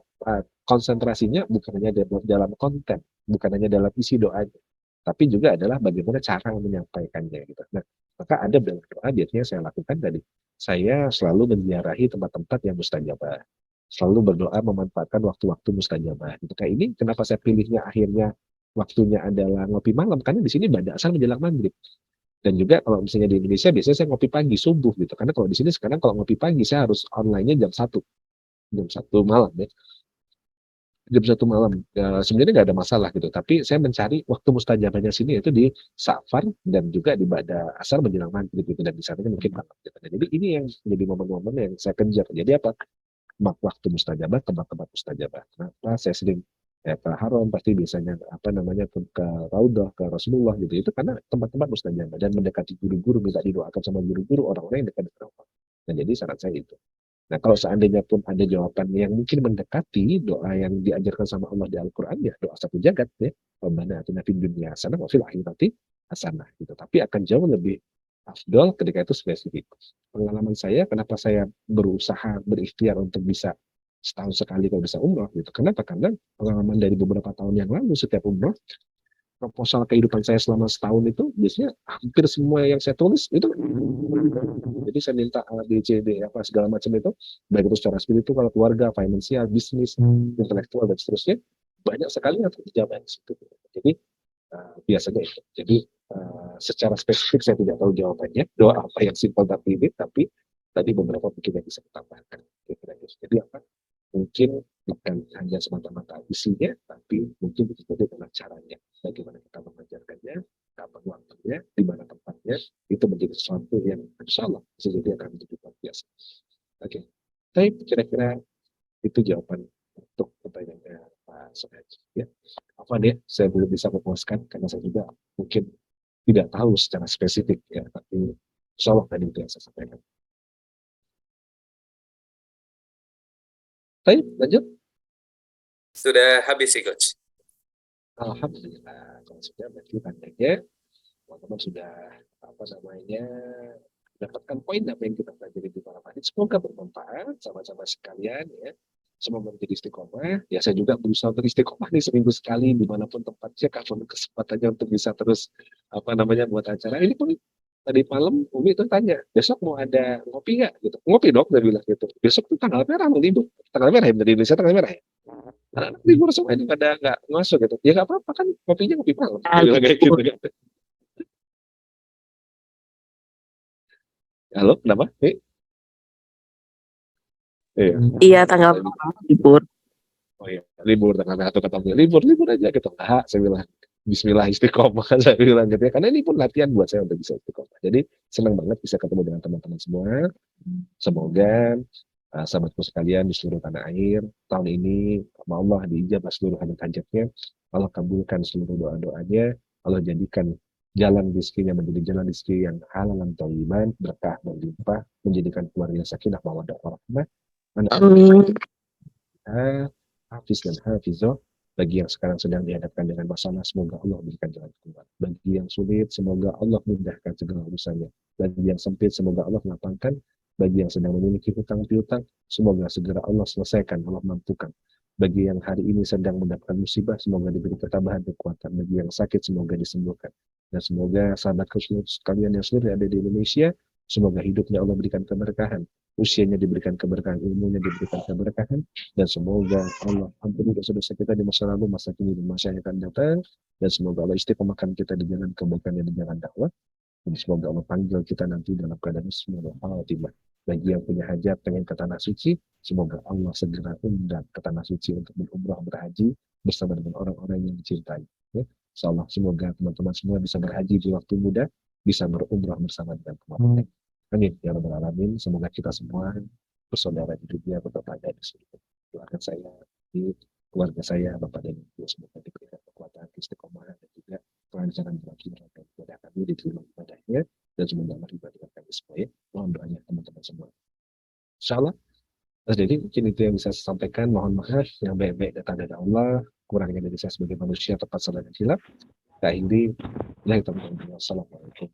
konsentrasinya bukan hanya dalam konten, bukan hanya dalam isi doanya, tapi juga adalah bagaimana cara menyampaikannya. Gitu. Nah, maka ada beberapa doa biasanya saya lakukan tadi. Saya selalu menziarahi tempat-tempat yang mustajabah. Selalu berdoa memanfaatkan waktu-waktu mustajabah. Gitu. Kayak ini kenapa saya pilihnya akhirnya waktunya adalah ngopi malam, karena di sini pada asal menjelang maghrib. Dan juga kalau misalnya di Indonesia biasanya saya ngopi pagi subuh gitu, karena kalau di sini sekarang kalau ngopi pagi saya harus online-nya jam 1 malam ya, jam 1 malam. Ya, sebenarnya nggak ada masalah gitu, tapi saya mencari waktu mustajabahnya sini itu di Safar dan juga di Ba'da Asar menjelang maghrib gitu, dan di sana mungkin malam gitu. Nah, jadi ini yang menjadi momen-momen yang saya kejar. Jadi apa? Waktu mustajabah, tempat-tempat mustajabah. Kenapa saya sering ke Haram, pasti biasanya apa namanya ke Raudhah, ke Rasulullah gitu. Itu karena tempat-tempat mustajabah dan mendekati guru-guru, minta didoakan sama guru-guru, orang-orang yang dekat dengan Allah. Nah, jadi saran saya itu. Nah, kalau seandainya pun ada jawaban yang mungkin mendekati doa yang diajarkan sama Allah di Al-Quran, ya doa satu jagat ya. Rabbana atina fid dunya hasanah wa fil akhirati hasanah gitu. Tapi akan jauh lebih afdol ketika itu spesifik. Pengalaman saya, kenapa saya berusaha berikhtiar untuk bisa setahun sekali kalau bisa umroh gitu. Kenapa? Karena pengalaman dari beberapa tahun yang lalu setiap umroh, proposal kehidupan saya selama setahun itu biasanya hampir semua yang saya tulis itu, jadi saya minta A, B, C, D apa segala macam itu, baik itu secara spiritual, keluarga, finansial, bisnis, intelektual dan seterusnya, banyak sekali yang terjawab seperti itu. Jadi biasanya itu. Jadi secara spesifik saya tidak tahu jawabannya. Doa apa yang simpel tapi ini, tapi tadi beberapa mungkin yang bisa ditambahkan. Jadi apa? Mungkin bukan hanya semata-mata isinya, tapi mungkin juga dengan caranya. Bagaimana kita mengajarkannya, kapan waktunya, di mana tempatnya, itu menjadi sesuatu yang insya Allah bisa jadi akan menjadi luar biasa. Oke, tapi kira-kira itu jawaban untuk pertanyaannya Pak Sohaji. Ya. Apa deh, saya belum bisa memuaskan karena saya juga mungkin tidak tahu secara spesifik ya, tapi insya Allah tadi itu yang saya sampaikan. Baik, lanjut. Sudah habis sih, Coach. Alhamdulillah, kalau sudah berarti tandanya teman-teman sudah apa namanya mendapatkan poin apa yang kita pelajari di malam hari. Semoga bermanfaat sama-sama sekalian ya. Semoga menjadi istiqomah. Ya saya juga berusaha untuk istiqomah nih seminggu sekali dimanapun tempatnya, kapan kesempatannya untuk bisa terus apa namanya buat acara. Ini pun tadi malam Umi itu tanya, besok mau ada ngopi nggak? Gitu. Ngopi dong, dia bilang gitu. Besok tuh tanggal merah mau libur. Tanggal merah ya, dari Indonesia tanggal merah ya. Anak-anak libur semua ini pada nggak masuk gitu. Ya nggak apa-apa kan, kopinya ngopi malam. Dia bilang kayak gitu kan. Halo, kenapa? Iya. Iya, tanggal libur. Oh iya, libur tanggal satu ketemu libur aja gitu. Ah, saya bilang Bismillah istiqomah saya bilang gitu ya. Karena ini pun latihan buat saya untuk bisa istiqomah. Jadi senang banget bisa ketemu dengan teman-teman semua. Semoga sahabatku sekalian di seluruh tanah air tahun ini sama Allah diijabah seluruh hajat-hajatnya. Allah kabulkan seluruh doa-doanya. Allah jadikan jalan rezekinya menjadi jalan rezeki yang halal dan thayyiban, berkah dan limpah, menjadikan keluarga sakinah mawaddah warahmah. Amin. Hafiz dan hafizah. Bagi yang sekarang sedang dihadapkan dengan masalah, semoga Allah berikan jalan keluar. Bagi yang sulit, semoga Allah mudahkan segala urusannya. Bagi yang sempit, semoga Allah lapangkan. Bagi yang sedang memiliki hutang piutang, semoga segera Allah selesaikan, Allah mampukan. Bagi yang hari ini sedang mendapatkan musibah, semoga diberi ketabahan kekuatan. Bagi yang sakit, semoga disembuhkan. Dan semoga sahabat sekalian yang seluruh ada di Indonesia, semoga hidupnya Allah berikan keberkahan. Usianya diberikan keberkahan, ilmunya diberikan keberkahan, dan semoga Allah ampuni dosa-dosa kita di masa lalu, masa kini, dan masa yang akan datang, dan semoga Allah istiqomahkan kita di jalan kebaikan dan di jalan dakwah, dan semoga Allah panggil kita nanti dalam keadaan husnul khatimah. Bagi yang punya hajat pengen ke tanah suci, semoga Allah segera undang ke tanah suci untuk berumrah berhaji bersama dengan orang-orang yang dicintai. Ya. Insyaallah semoga teman-teman semua bisa berhaji di waktu muda, bisa berumrah bersama dengan teman-teman. Amin ya rabbal alamin. Semoga kita semua bersaudara di dunia berada di seluruh keluarga saya, di keluarga saya, Bapak dan Ibu, semoga diberikan kekuatan istiqomah dan juga kelancaran dalam ibadah kami diterima ibadahnya, dan semoga beribadah kami semua ya. Mohon doanya teman-teman semua. Insyaallah. Jadi mungkin itu yang bisa saya sampaikan. Mohon maaf yang baik-baik datang dari Allah, kurangnya dari saya sebagai manusia tepat salah dan hilaf. Kita akhiri. Assalamualaikum